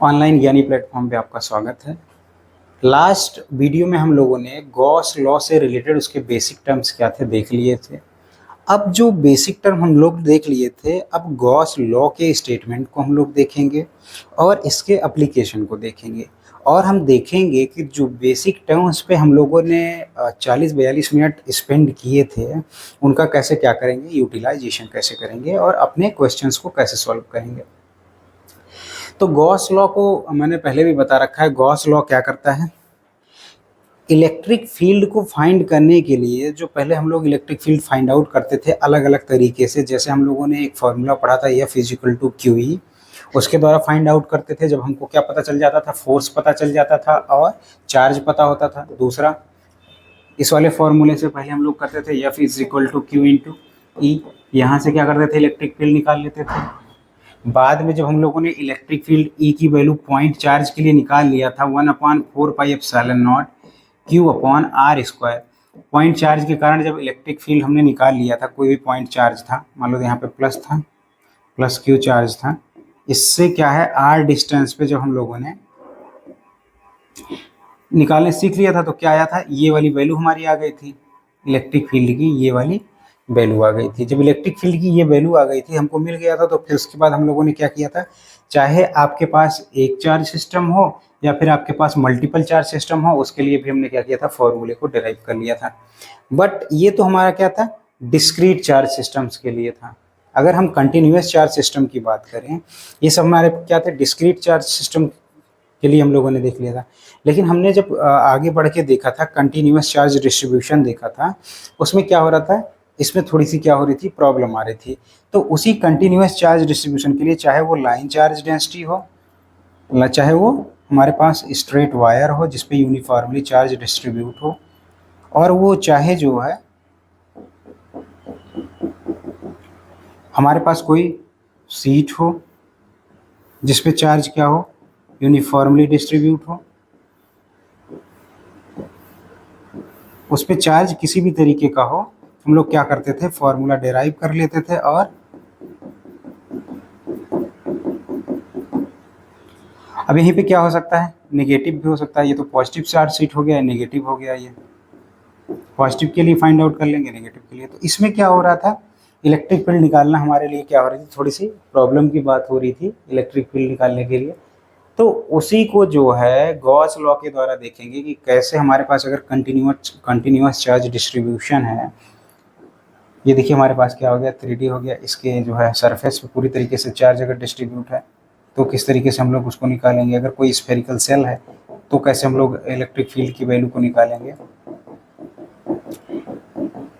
Online ज्ञानी platform पे आपका स्वागत है। लास्ट वीडियो में हम लोगों ने गॉस लॉ से रिलेटेड उसके बेसिक टर्म्स क्या थे देख लिए थे। अब जो बेसिक टर्म हम लोग देख लिए थे, अब गॉस लॉ के स्टेटमेंट को हम लोग देखेंगे और इसके एप्लीकेशन को देखेंगे। और हम देखेंगे कि जो बेसिक टर्म्स पे हम लोगों ने 40-42 मिनट स्पेंड किए थे, उनका कैसे क्या करेंगे, यूटिलाइजेशन कैसे करेंगे और अपने क्वेश्चंस को कैसे सॉल्व करेंगे। तो गॉस लॉ को मैंने पहले भी बता रखा है। गॉस लॉ क्या करता है, इलेक्ट्रिक फील्ड को फाइंड करने के लिए जो पहले हम लोग इलेक्ट्रिक फील्ड फाइंड आउट करते थे अलग अलग तरीके से, जैसे हम लोगों ने एक फॉर्मूला पढ़ा था F is equal to Q E, उसके द्वारा फाइंड आउट करते थे। जब हमको क्या पता चल जाता था, फोर्स पता चल जाता था और चार्ज पता होता था। दूसरा, इस वाले फॉर्मूले से पहले हम लोग करते थे F is equal to q into E, यहाँ से क्या करते थे, इलेक्ट्रिक फील्ड निकाल लेते थे। बाद में जब हम लोगों ने इलेक्ट्रिक फील्ड ई की वैल्यू पॉइंट चार्ज के लिए निकाल लिया था 1/4πε0 q upon r square, point charge के कारण जब इलेक्ट्रिक फील्ड हमने निकाल लिया था, कोई भी पॉइंट चार्ज था, मान लो यहाँ पे प्लस था, प्लस क्यू चार्ज था, इससे क्या है आर डिस्टेंस पे जब हम लोगों ने निकालने सीख लिया था तो क्या आया था, ये वाली वैल्यू हमारी आ गई थी इलेक्ट्रिक फील्ड की, ये वाली वैल्यू आ गई थी। जब इलेक्ट्रिक फील्ड की ये वैल्यू आ गई थी, हमको मिल गया था, तो फिर उसके बाद हम लोगों ने क्या किया था, चाहे आपके पास एक चार्ज सिस्टम हो या फिर आपके पास मल्टीपल चार्ज सिस्टम हो, उसके लिए भी हमने क्या किया था, फॉर्मूले को डिराइव कर लिया था। बट ये तो हमारा क्या था, डिस्क्रीट चार्ज सिस्टम्स के लिए था। अगर हम कंटिन्यूस चार्ज सिस्टम की बात करें, ये सब हमारे क्या थे, डिस्क्रीट चार्ज सिस्टम के लिए हम लोगों ने देख लिया था। लेकिन हमने जब आगे बढ़ के देखा था, कंटिन्यूस चार्ज डिस्ट्रीब्यूशन देखा था, उसमें क्या हो रहा था, इसमें थोड़ी सी क्या हो रही थी, प्रॉब्लम आ रही थी। तो उसी कंटिन्यूस चार्ज डिस्ट्रीब्यूशन के लिए, चाहे वो लाइन चार्ज डेंसिटी हो, चाहे वो हमारे पास स्ट्रेट वायर हो जिसपे यूनिफॉर्मली चार्ज डिस्ट्रीब्यूट हो, और वो चाहे जो है हमारे पास कोई सीट हो जिसपे चार्ज क्या हो, यूनिफॉर्मली डिस्ट्रीब्यूट हो, उस पर चार्ज किसी भी तरीके का हो, हम लोग क्या करते थे, फॉर्मूला डिराइव कर लेते थे। और अब यहीं पे क्या हो सकता है, नेगेटिव भी हो सकता है। ये तो पॉजिटिव चार्ज सीट हो गया, नेगेटिव हो गया, ये पॉजिटिव के लिए फाइंड आउट कर लेंगे, नेगेटिव के लिए। तो इसमें क्या हो रहा था, इलेक्ट्रिक फील्ड निकालना हमारे लिए क्या हो रही थी, थोड़ी सी प्रॉब्लम की बात हो रही थी इलेक्ट्रिक फील्ड निकालने के लिए। तो उसी को जो है गॉस लॉ के द्वारा देखेंगे कि कैसे हमारे पास अगर कंटिन्यूस चार्ज डिस्ट्रीब्यूशन है, ये देखिए हमारे पास क्या हो गया, 3D हो गया, इसके जो है सरफेस पे पूरी तरीके से चार्ज अगर डिस्ट्रीब्यूट है तो किस तरीके से हम लोग उसको निकालेंगे। अगर कोई स्फेरिकल सेल है तो कैसे हम लोग इलेक्ट्रिक फील्ड की वैल्यू को निकालेंगे,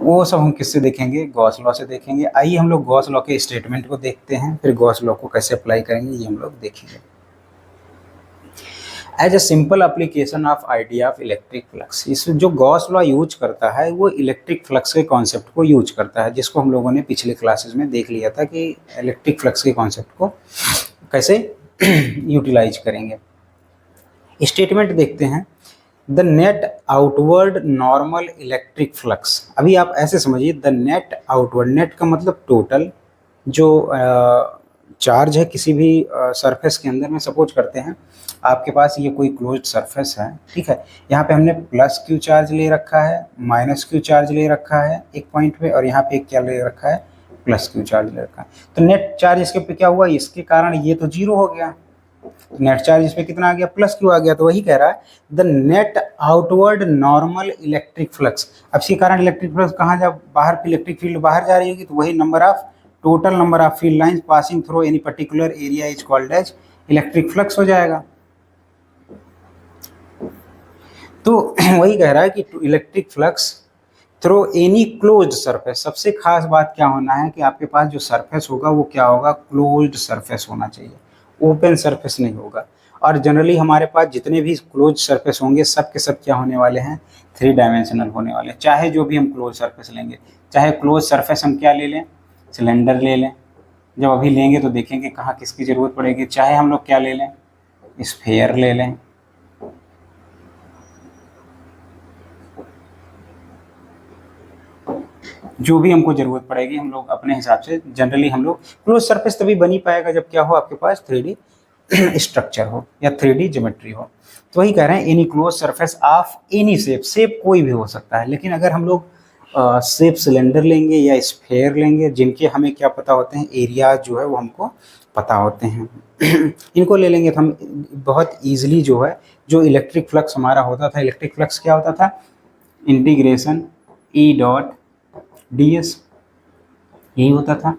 वो सब हम किससे देखेंगे, गॉस लॉ से देखेंगे। आइए हम लोग गॉस लॉ के स्टेटमेंट को देखते हैं, फिर गॉस लॉ को कैसे अप्लाई करेंगे ये हम लोग देखेंगे। As a simple application of idea of electric flux, इस जो गॉस लॉ यूज करता है वो इलेक्ट्रिक फ्लक्स के कॉन्सेप्ट को यूज करता है, जिसको हम लोगों ने पिछले क्लासेस में देख लिया था कि इलेक्ट्रिक फ्लक्स के कॉन्सेप्ट को कैसे यूटिलाइज करेंगे। स्टेटमेंट देखते हैं, the net outward normal electric flux. अभी आप ऐसे समझिए, द नेट आउटवर्ड, नेट का मतलब टोटल जो चार्ज है किसी भी सरफेस के अंदर में, सपोज करते हैं आपके पास ये कोई क्लोज्ड सरफेस है, ठीक है, यहाँ पे हमने प्लस क्यू चार्ज ले रखा है, माइनस क्यू चार्ज ले रखा है एक पॉइंट पे, और यहाँ पे एक क्या ले रखा है, प्लस क्यू चार्ज ले रखा है। तो नेट चार्ज इसके पे क्या हुआ, इसके कारण ये तो जीरो हो गया, नेट चार्ज इस पे कितना आ गया, प्लस क्यू आ गया। तो वही कह रहा है, the net outward normal electric flux. अब इसके कारण इलेक्ट्रिक फ्लक्स कहाँ जा, बाहर, इलेक्ट्रिक फील्ड बाहर जा रही होगी, तो वही number of, total number of field lines passing through any particular area is called as electric flux हो जाएगा। तो वही कह रहा है कि electric flux through any closed surface. सबसे खास बात क्या होना है कि आपके पास जो सरफेस होगा वो क्या होगा, क्लोज्ड सरफेस होना चाहिए, ओपन सरफेस नहीं होगा। और जनरली हमारे पास जितने भी क्लोज सरफेस होंगे सब के सब क्या होने वाले हैं, 3 डायमेंशनल होने वाले हैं। चाहे जो भी हम क्लोज सरफेस लेंगे, चाहे क्लोज सरफेस हम क्या ले लें, सिलेंडर ले लें, जब अभी लेंगे तो देखेंगे कहाँ किसकी ज़रूरत पड़ेगी। चाहे हम लोग क्या ले लें, स्फेयर ले लें, जो भी हमको ज़रूरत पड़ेगी हम लोग अपने हिसाब से, जनरली हम लोग क्लोज सरफेस तभी बन ही पाएगा जब क्या हो, आपके पास 3D स्ट्रक्चर हो या 3D ज्योमेट्री हो। तो वही कह रहे हैं any close surface of any shape, shape कोई भी हो सकता है, लेकिन अगर हम लोग शेप सिलेंडर लेंगे या स्फेयर लेंगे जिनके हमें क्या पता होते हैं, एरिया जो है वो हमको पता होते हैं इनको ले लेंगे तो हम बहुत ईजिली जो है, जो इलेक्ट्रिक फ्लक्स हमारा होता था, इलेक्ट्रिक फ्लक्स क्या होता था, इंटीग्रेशन ई डॉट डी एस, यही होता था।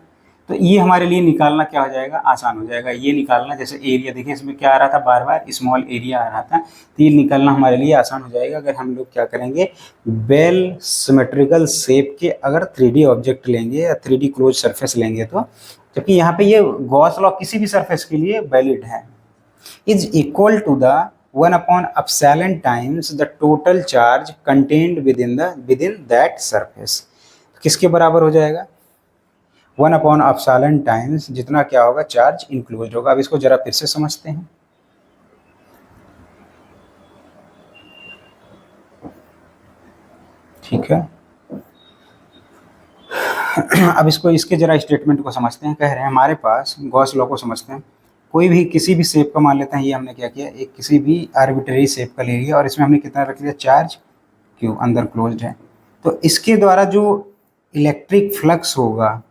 तो ये हमारे लिए निकालना क्या हो जाएगा, आसान हो जाएगा। ये निकालना, जैसे एरिया देखिए इसमें क्या आ रहा था, बार बार स्मॉल एरिया आ रहा था, तो ये निकालना हमारे लिए आसान हो जाएगा अगर हम लोग क्या करेंगे, बेल सिमेट्रिकल शेप के अगर 3D ऑब्जेक्ट लेंगे या 3D क्लोज सरफेस लेंगे तो, जबकि यहाँ पे ये गॉस लॉ किसी भी सरफेस के लिए वैलिड है, is equal to the 1/epsilon times the total charge contained within that surface. किसके बराबर हो जाएगा, 1/epsilon टाइम्स जितना क्या होगा, चार्ज इंक्लूड होगा। अब इसको जरा फिर से समझते हैं। ठीक है अब इसको, इसके जरा स्टेटमेंट को समझते हैं। कह रहे हैं हमारे पास गॉस लॉ को समझते हैं, कोई भी किसी भी शेप का मान लेते हैं, ये हमने क्या किया, एक किसी भी आर्बिट्रेरी शेप का ले लिया और इसमें हमने कितना रख लिया, चार्ज क्यू अंदर क्लोज्ड है। तो इसके द्वारा जो इलेक्ट्रिक फ्लक्स होगा,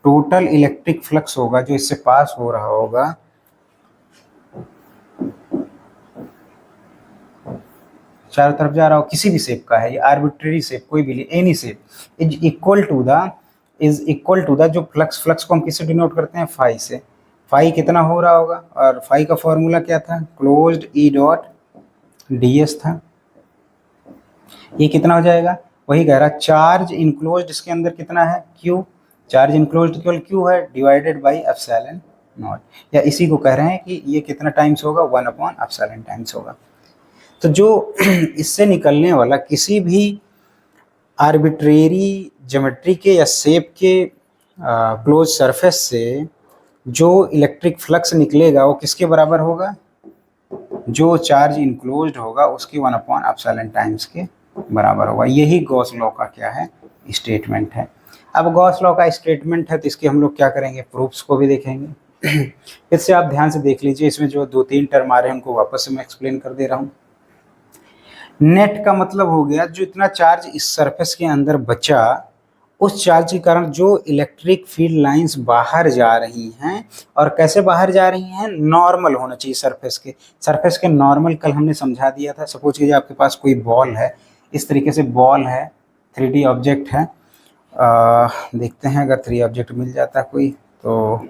टोटल इलेक्ट्रिक फ्लक्स होगा जो इससे पास हो रहा होगा, चारों तरफ जा रहा हो, किसी भी शेप का है, ये आर्बिट्रेरी शेप कोई भी, any shape, is equal to the जो फ्लक्स को हम किससे डिनोट करते हैं, फाई से। फाई कितना हो रहा होगा, और फाई का फॉर्मूला क्या था, क्लोज्ड ई डॉट डी एस था। ये कितना हो जाएगा, वही कह रहा, चार्ज इनक्लोज्ड इसके अंदर कितना है, क्यू, चार्ज इनक्लोज्ड केवल क्यू है, डिवाइडेड बाई एप्सिलॉन नॉट, या इसी को कह रहे हैं कि ये कितना टाइम्स होगा, 1/epsilon टाइम्स होगा। तो जो इससे निकलने वाला किसी भी आर्बिट्रेरी ज्योमेट्री के या शेप के क्लोज सरफेस से जो इलेक्ट्रिक फ्लक्स निकलेगा वो किसके बराबर होगा, जो चार्ज इनक्लोज्ड होगा उसकी 1/epsilon टाइम्स के बराबर होगा। यही गॉस लॉ का क्या है, स्टेटमेंट है। अब गॉस लॉ का स्टेटमेंट है तो इसके हम लोग क्या करेंगे, प्रूफ्स को भी देखेंगे फिर से आप ध्यान से देख लीजिए, इसमें जो 2-3 टर्म आ रहे हैं उनको वापस से मैं एक्सप्लेन कर दे रहा हूँ। नेट का मतलब हो गया जो इतना चार्ज इस सरफेस के अंदर बचा, उस चार्ज के कारण जो इलेक्ट्रिक फील्ड लाइंस बाहर जा रही हैं, और कैसे बाहर जा रही हैं, नॉर्मल होना चाहिए सरफेस के नॉर्मल कल हमने समझा दिया था। सपोज कीजिए आपके पास कोई बॉल है, इस तरीके से बॉल है, 3D ऑब्जेक्ट है, देखते हैं अगर 3D ऑब्जेक्ट मिल जाता है कोई तो,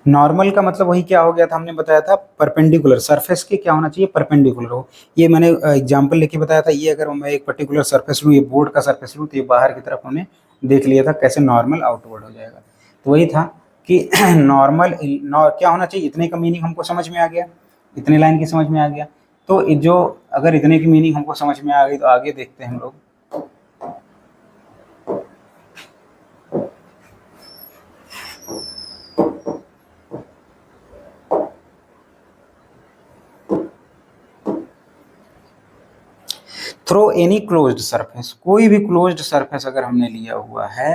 नॉर्मल का मतलब वही क्या हो गया था, हमने बताया था परपेंडिकुलर, सरफेस के क्या होना चाहिए, परपेंडिकुलर हो। ये मैंने एग्जांपल लेके बताया था, ये अगर मैं एक पर्टिकुलर सरफेस लूँ, ये बोर्ड का सरफेस लूँ, तो ये बाहर की तरफ हमने देख लिया था कैसे नॉर्मल आउटवर्ड हो जाएगा। तो वही था कि नॉर्मल क्या होना चाहिए, इतने का मीनिंग हमको समझ में आ गया, इतने लाइन की समझ में आ गया। तो जो अगर इतने की मीनिंग हमको समझ में आ गई तो आगे देखते हैं हम लोग। थ्रो एनी क्लोज्ड सरफेस, कोई भी क्लोज्ड सरफेस अगर हमने लिया हुआ है,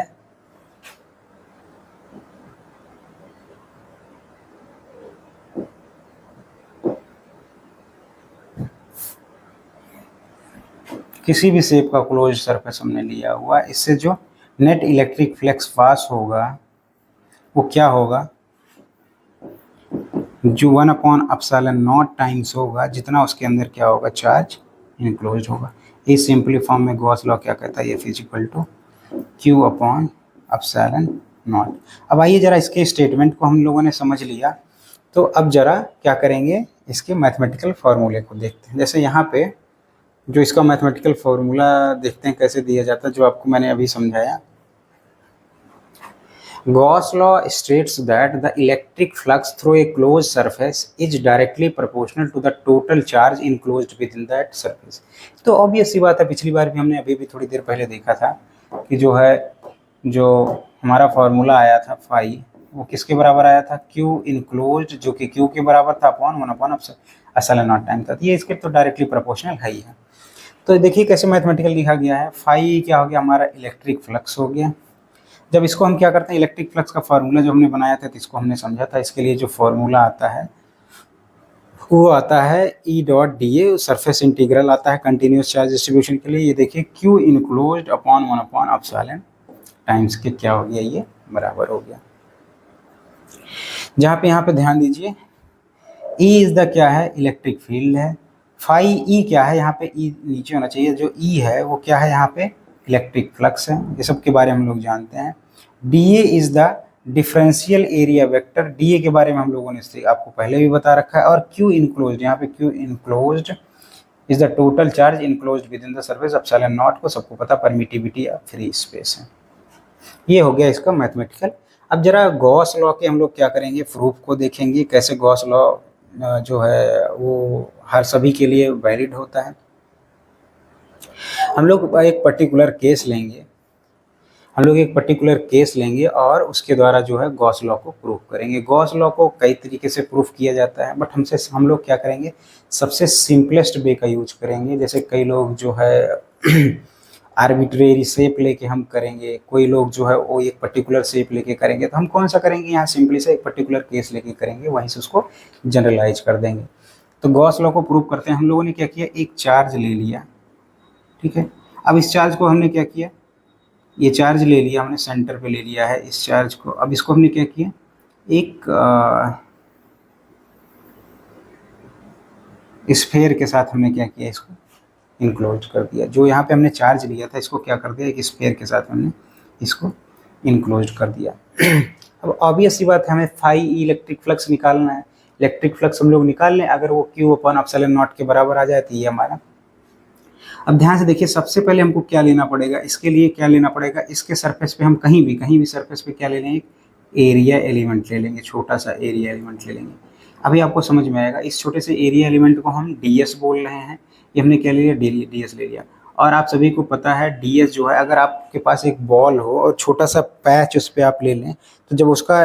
किसी भी शेप का क्लोज्ड सरफेस हमने लिया हुआ, इससे जो नेट इलेक्ट्रिक फ्लक्स पास होगा वो क्या होगा, जो 1/epsilon नॉट टाइम्स होगा, जितना उसके अंदर क्या होगा, चार्ज इनक्लोज होगा। इस सिंपली फॉर्म में गॉस लॉ क्या कहता है, F equal to Q/epsilon not. अब आइए जरा इसके स्टेटमेंट को हम लोगों ने समझ लिया, तो अब जरा क्या करेंगे, इसके मैथमेटिकल फार्मूले को देखते हैं। जैसे यहाँ पे जो इसका मैथमेटिकल फार्मूला देखते हैं कैसे दिया जाता है, जो आपको मैंने अभी समझाया। Gauss law states that the electric flux through a closed surface is directly proportional to the total charge enclosed within that surface। तो ऑब्वियस सी बात है, पिछली बार भी हमने अभी थोड़ी देर पहले देखा था कि जो है, जो हमारा फार्मूला आया था फाई, वो किसके बराबर आया था, क्यू इनक्लोज्ड, जो कि क्यू के बराबर था upon 1 upon epsilon not time था। तो ये इसके तो डायरेक्टली प्रोपोर्शनल है ही है। तो देखिए कैसे मैथमेटिकल लिखा गया है, फाई क्या हो गया हमारा, इलेक्ट्रिक फ्लक्स हो गया। जब इसको हम क्या करते हैं, इलेक्ट्रिक फ्लक्स का फार्मूला जो हमने बनाया था तो इसको हमने समझा था, इसके लिए जो फार्मूला आता है वो आता है E dot D A, surface integral आता है कंटिन्यूस चार्ज डिस्ट्रीब्यूशन के लिए। ये देखिए Q enclosed upon 1 upon epsilon times के क्या हो गया, ये बराबर हो गया। जहाँ पे यहाँ पे ध्यान दीजिए, ई इज द क्या है, इलेक्ट्रिक फील्ड है। फाई ई क्या है, यहाँ पे ई नीचे होना चाहिए, जो ई है वो क्या है यहाँ पे, इलेक्ट्रिक फ्लक्स है। ये सब के बारे में हम लोग जानते हैं। D A is the differential area vector, D A के बारे में हम लोगों ने आपको पहले भी बता रखा है। और क्यू इनक्लोज्ड, यहाँ पे Q enclosed is the total charge enclosed with in the surface epsilon not को सबको पता, परमिटिविटी ऑफ फ्री स्पेस है। ये हो गया इसका मैथमेटिकल। अब जरा गॉस लॉ के हम लोग क्या करेंगे, प्रूफ को देखेंगे कैसे गॉस लॉ जो है वो हर सभी के लिए वैलिड होता है। हम लोग एक पर्टिकुलर केस लेंगे, और उसके द्वारा जो है गॉस लॉ को प्रूफ करेंगे। गॉस लॉ को कई तरीके से प्रूफ किया जाता है, बट हम लोग क्या करेंगे, सबसे सिंपलेस्ट वे का यूज करेंगे। जैसे कई लोग जो है आर्बिट्रेरी शेप लेके हम करेंगे, कोई लोग जो है वो एक पर्टिकुलर शेप लेके करेंगे। तो हम कौन सा करेंगे, यहाँ सिंपली से एक पर्टिकुलर केस लेके करेंगे, वहीं से उसको जनरलाइज कर देंगे। तो गॉस लॉ को प्रूव करते हैं। हम लोगों ने क्या किया, एक चार्ज ले लिया, ठीक है। अब इस चार्ज को हमने क्या किया, ये चार्ज ले लिया हमने, सेंटर पे ले लिया है इस चार्ज को। अब इसको हमने क्या किया, एक स्फेयर के साथ हमने क्या किया, इसको इनक्लोज कर दिया। जो यहाँ पे हमने चार्ज लिया था इसको क्या कर दिया, एक स्फेयर के साथ हमने इसको इनक्लोज कर दिया। अब ऑब्वियस सी बात है, हमें फाई इलेक्ट्रिक फ्लक्स निकालना है। इलेक्ट्रिक फ्लक्स हम लोग निकाल लें, अगर वो क्यू अपॉन एप्सिलॉन नॉट के बराबर आ जाए तो ये हमारा। अब ध्यान से देखिए, सबसे पहले हमको क्या लेना पड़ेगा, इसके लिए क्या लेना पड़ेगा, इसके सरफेस पे हम कहीं भी सरफेस पे क्या ले लेंगे, एरिया एलिमेंट ले लेंगे, छोटा सा एरिया एलिमेंट ले लेंगे। अभी आपको समझ में आएगा, इस छोटे से एरिया एलिमेंट को हम डीएस बोल रहे हैं। ये हमने क्या ले लिया, डीएस ले लिया। और आप सभी को पता है डीएस जो है, अगर आपके पास एक बॉल हो और छोटा सा पैच उस पर आप ले लें, तो जब उसका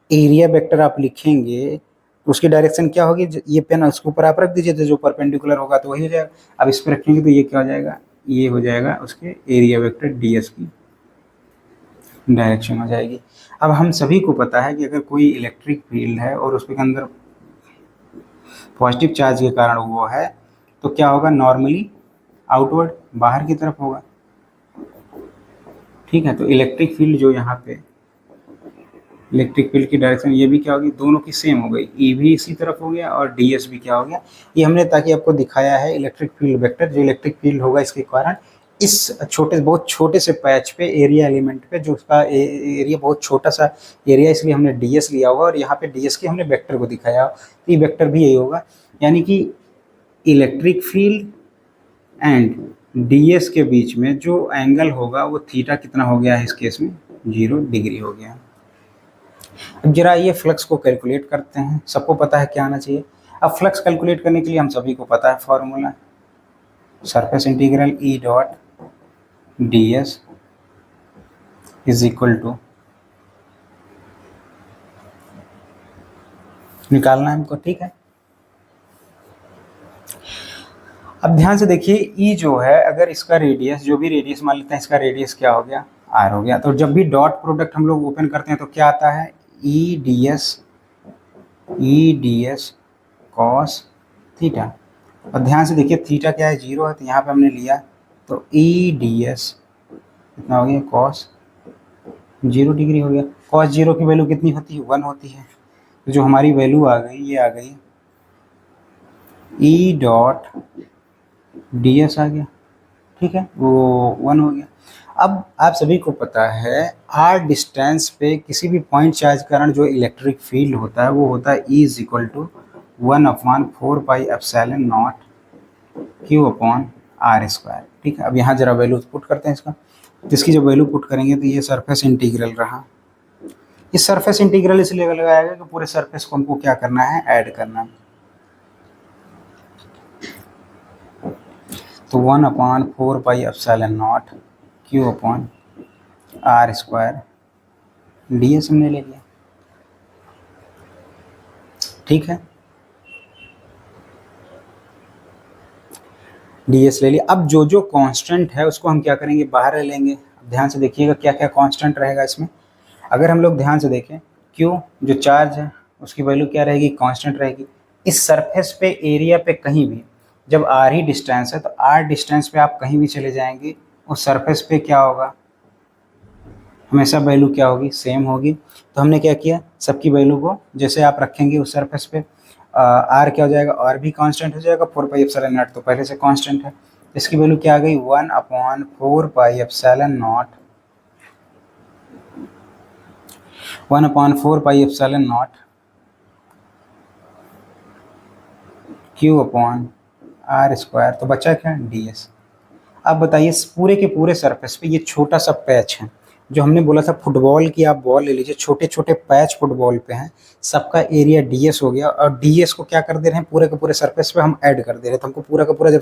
एरिया वेक्टर आप लिखेंगे तो उसकी डायरेक्शन क्या होगी, ये पेन उसके ऊपर आप रख दीजिए, तो जो परपेंडिकुलर होगा तो वही हो जाएगा। अब इस पर रखेंगे तो ये क्या हो जाएगा, ये हो जाएगा उसके एरिया वेक्टर डीएस की डायरेक्शन हो जाएगी। अब हम सभी को पता है कि अगर कोई इलेक्ट्रिक फील्ड है और उसके अंदर पॉजिटिव चार्ज के कारण वो है, तो क्या होगा, नॉर्मली आउटवर्ड, बाहर की तरफ होगा, ठीक है। तो इलेक्ट्रिक फील्ड जो यहाँ पे, इलेक्ट्रिक फील्ड की डायरेक्शन ये भी क्या होगी, दोनों की सेम हो गई, ई भी इसी तरफ हो गया और डीएस भी क्या हो गया। ये हमने ताकि आपको दिखाया है इलेक्ट्रिक फील्ड वेक्टर, जो इलेक्ट्रिक फील्ड होगा इसके कारण इस बहुत छोटे से पैच पे, एरिया एलिमेंट पे, जो उसका एरिया बहुत छोटा सा एरिया, इसलिए हमने डीएस लिया होगा और यहाँ पे डीएस के हमने वेक्टर को दिखाया। तो ये वेक्टर भी यही होगा, यानी कि इलेक्ट्रिक फील्ड एंड डीएस के बीच में जो एंगल होगा वो थीटा कितना हो गया है, इस केस में 0 डिग्री हो गया। अब जरा ये फ्लक्स को कैलकुलेट करते हैं। सबको पता है क्या आना चाहिए। अब फ्लक्स कैलकुलेट करने के लिए हम सभी को पता है formula, surface integral E dot d s is equal to, निकालना है हमको, ठीक है। अब ध्यान से देखिए, ई जो है, अगर इसका रेडियस, जो भी रेडियस मान लेते हैं, इसका रेडियस क्या हो गया, आर हो गया। तो जब भी डॉट प्रोडक्ट हम लोग ओपन करते हैं तो क्या आता है, E d s cos theta. और ध्यान से देखिए थीटा क्या है, 0 है, तो यहाँ पे हमने लिया, तो ई डी एस कितना हो गया, कॉस 0 डिग्री हो गया। कॉस 0 की वैल्यू कितनी होती है, 1 होती है। तो जो हमारी वैल्यू आ गई, ये आ गई ई डॉट डी एस आ गया, ठीक है, वो 1 हो गया। अब आप सभी को पता है, आर डिस्टेंस पे किसी भी पॉइंट चार्ज के कारण जो इलेक्ट्रिक फील्ड होता है वो होता है E is equal to 1/4 pi epsilon naught q upon r square, ठीक है। अब यहाँ जरा वैल्यू पुट करते हैं इसका, जिसकी जब वैल्यू पुट करेंगे तो ये सरफेस इंटीग्रल रहा। इस सरफेस इंटीग्रल इसलिए लगाया गया कि पूरे सरफेस को हमको क्या करना है, ऐड करना है। तो 1/4 pi epsilon naught q upon r square ds हमने ले लिया, ठीक है, ds ले लिया। अब जो जो कांस्टेंट है उसको हम क्या करेंगे, बाहर ले लेंगे। ध्यान से देखिएगा क्या क्या कांस्टेंट रहेगा इसमें। अगर हम लोग ध्यान से देखें, क्यू जो चार्ज है उसकी वैल्यू क्या रहेगी, कांस्टेंट रहेगी। इस सरफेस पे एरिया पे कहीं भी जब r ही डिस्टेंस है तो r डिस्टेंस पे आप कहीं भी चले जाएंगे उस सरफेस पे क्या होगा, हमेशा वैल्यू क्या होगी, सेम होगी। तो हमने क्या किया, सबकी वैल्यू को जैसे आप रखेंगे उस सरफेस पे आर क्या हो जाएगा, आर भी कांस्टेंट हो जाएगा, 4πε0 तो पहले से कांस्टेंट है। इसकी वैल्यू क्या आ गई, 1/4πε0, 1/4πε0 Q/r²। तो बचा क्या, ds। अब बताइए पूरे के पूरे सरफेस पे ये छोटा सा पैच है, जो हमने बोला था फुटबॉल की आप बॉल ले लीजिए, छोटे छोटे पैच फुटबॉल पे हैं, सबका एरिया ds हो गया। और ds को क्या कर दे रहे हैं, पूरे के पूरे सरफेस पे हम ऐड कर दे रहे हैं। तो हमको पूरा का पूरा जब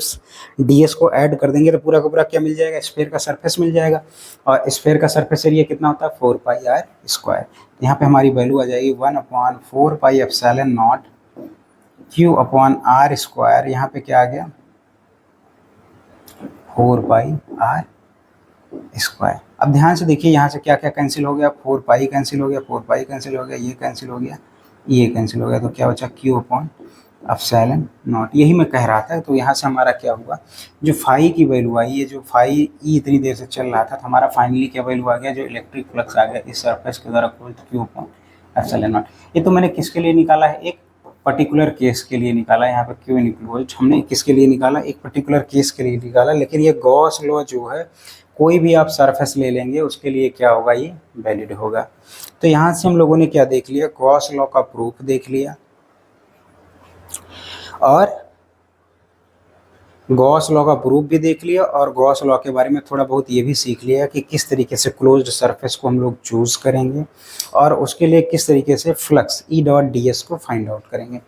ds को ऐड कर देंगे तो पूरा का पूरा क्या मिल जाएगा, स्फेयर का सरफेस मिल जाएगा। और स्फेयर का सरफेस एरिया कितना होता है, 4πr²। यहाँ पे हमारी वैल्यू आ जाएगी 1/4πε0 Q/r²। यहाँ पे क्या आ गया, 4πr²। अब ध्यान से देखिए यहाँ से क्या क्या कैंसिल हो गया, 4π कैंसिल हो गया, 4π कैंसिल हो गया, ये कैंसिल हो गया, ये कैंसिल हो गया। तो क्या बचा, Q/ε0। यही मैं कह रहा था। तो यहाँ से हमारा क्या हुआ, जो फाई की वैल्यू आई है, जो फाई ई इतनी देर से चल रहा था, तो हमारा फाइनली क्या वैल्यू आ गया, जो इलेक्ट्रिक फ्लक्स आ गया इस सरफेस के द्वारा Q/ε0। ये तो मैंने किसके लिए निकाला है, एक पर्टिकुलर केस के लिए निकाला। यहाँ पे क्यों इनक्लोज्ड हमने किसके लिए निकाला, एक पर्टिकुलर केस के लिए निकाला। लेकिन ये गॉस लॉ जो है, कोई भी आप सरफेस ले लेंगे उसके लिए क्या होगा, ये वैलिड होगा। तो यहाँ से हम लोगों ने क्या देख लिया, गॉस लॉ का प्रूफ देख लिया और गॉस लॉ का प्रूफ भी देख लिया, और गॉस लॉ के बारे में थोड़ा बहुत ये भी सीख लिया कि किस तरीके से क्लोज्ड सरफेस को हम लोग चूज करेंगे और उसके लिए किस तरीके से फ्लक्स E.ds को फाइंड आउट करेंगे।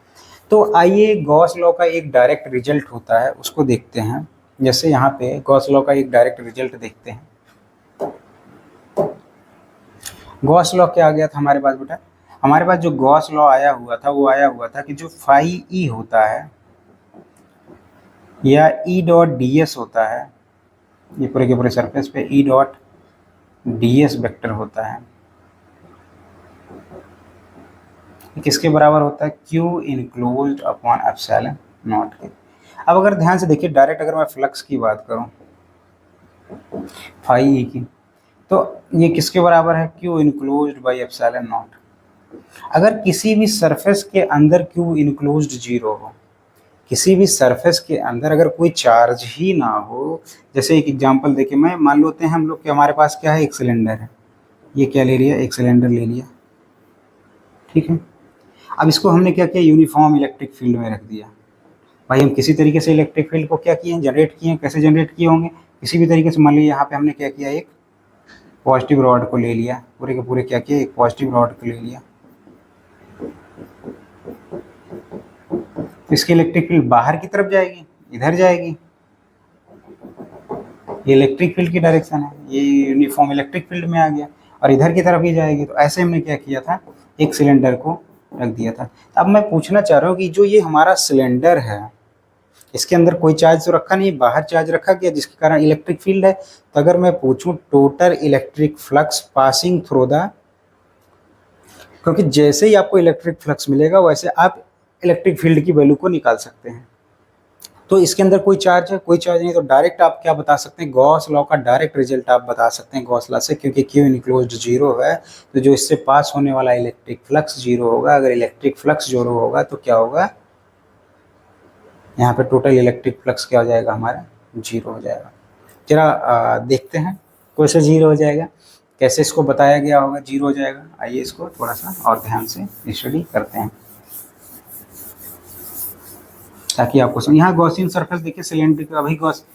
तो आइए गॉस लॉ का एक डायरेक्ट रिजल्ट होता है उसको देखते हैं। जैसे यहाँ पे गॉस लॉ का एक डायरेक्ट रिजल्ट देखते हैं। गॉस लॉ क्या आ गया था हमारे पास बेटा, हमारे पास जो गॉस लॉ आया हुआ था वो आया हुआ था कि जो फाई ई होता है या E.ds होता है, ये पूरे के पूरे सरफेस पे E.ds वेक्टर होता है, किसके बराबर होता है, Q/ε0 के। अब अगर ध्यान से देखिए डायरेक्ट अगर मैं फ्लक्स की बात करूं फाई ई की, तो ये किसके बराबर है, Q/ε0। अगर किसी भी सरफेस के अंदर Q जीरो हो, किसी भी सरफेस के अंदर अगर कोई चार्ज ही ना हो, जैसे एक एग्जांपल देखिए, मैं मान लेते हैं हम लोग कि हमारे पास क्या है, एक सिलेंडर है, ये क्या ले लिया, एक सिलेंडर ले लिया, ठीक है। अब इसको हमने क्या किया, यूनिफॉर्म इलेक्ट्रिक फील्ड में रख दिया। भाई हम किसी तरीके से इलेक्ट्रिक फील्ड को क्या किए हैं, जनरेट किए हैं। कैसे जनरेट किए होंगे, किसी भी तरीके से। मान लीजिए यहाँ पे हमने क्या किया, एक पॉजिटिव रॉड को ले लिया, पूरे के पूरे क्या किया, एक पॉजिटिव रॉड को ले लिया। तो इसकी इलेक्ट्रिक फील्ड बाहर की तरफ जाएगी, इधर जाएगी, ये इलेक्ट्रिक फील्ड की डायरेक्शन है, ये यूनिफॉर्म इलेक्ट्रिक फील्ड में आ गया, और इधर की तरफ ही जाएगी। तो ऐसे हमने क्या किया था, एक सिलेंडर को रख दिया था। अब मैं पूछना चाह रहा हूँ कि जो ये हमारा सिलेंडर है, इसके अंदर कोई चार्ज तो रखा नहीं, बाहर चार्ज रखा गया जिसके कारण इलेक्ट्रिक फील्ड है। तो अगर मैं पूछूं total electric flux passing through the, क्योंकि जैसे ही आपको इलेक्ट्रिक फ्लक्स मिलेगा वैसे आप इलेक्ट्रिक फील्ड की वैल्यू को निकाल सकते हैं। तो इसके अंदर कोई चार्ज है, कोई चार्ज नहीं, तो डायरेक्ट आप क्या बता सकते हैं, गॉस लॉ का डायरेक्ट रिजल्ट आप बता सकते हैं गॉस लॉ से, क्योंकि Q इनक्लोज्ड जीरो है तो जो इससे पास होने वाला इलेक्ट्रिक फ्लक्स जीरो होगा। अगर इलेक्ट्रिक फ्लक्स जीरो होगा तो क्या होगा, यहाँ पे टोटल इलेक्ट्रिक फ्लक्स क्या हो जाएगा, हमारा जीरो हो जाएगा। जरा देखते हैं कैसे जीरो हो जाएगा, कैसे इसको बताया गया होगा जीरो हो जाएगा। आइए इसको थोड़ा सा और ध्यान से स्टडी करते हैं ताकि आपको समझ। यहाँ गॉसियन सरफेस देखिए सिलेंडर का, अभी गॉस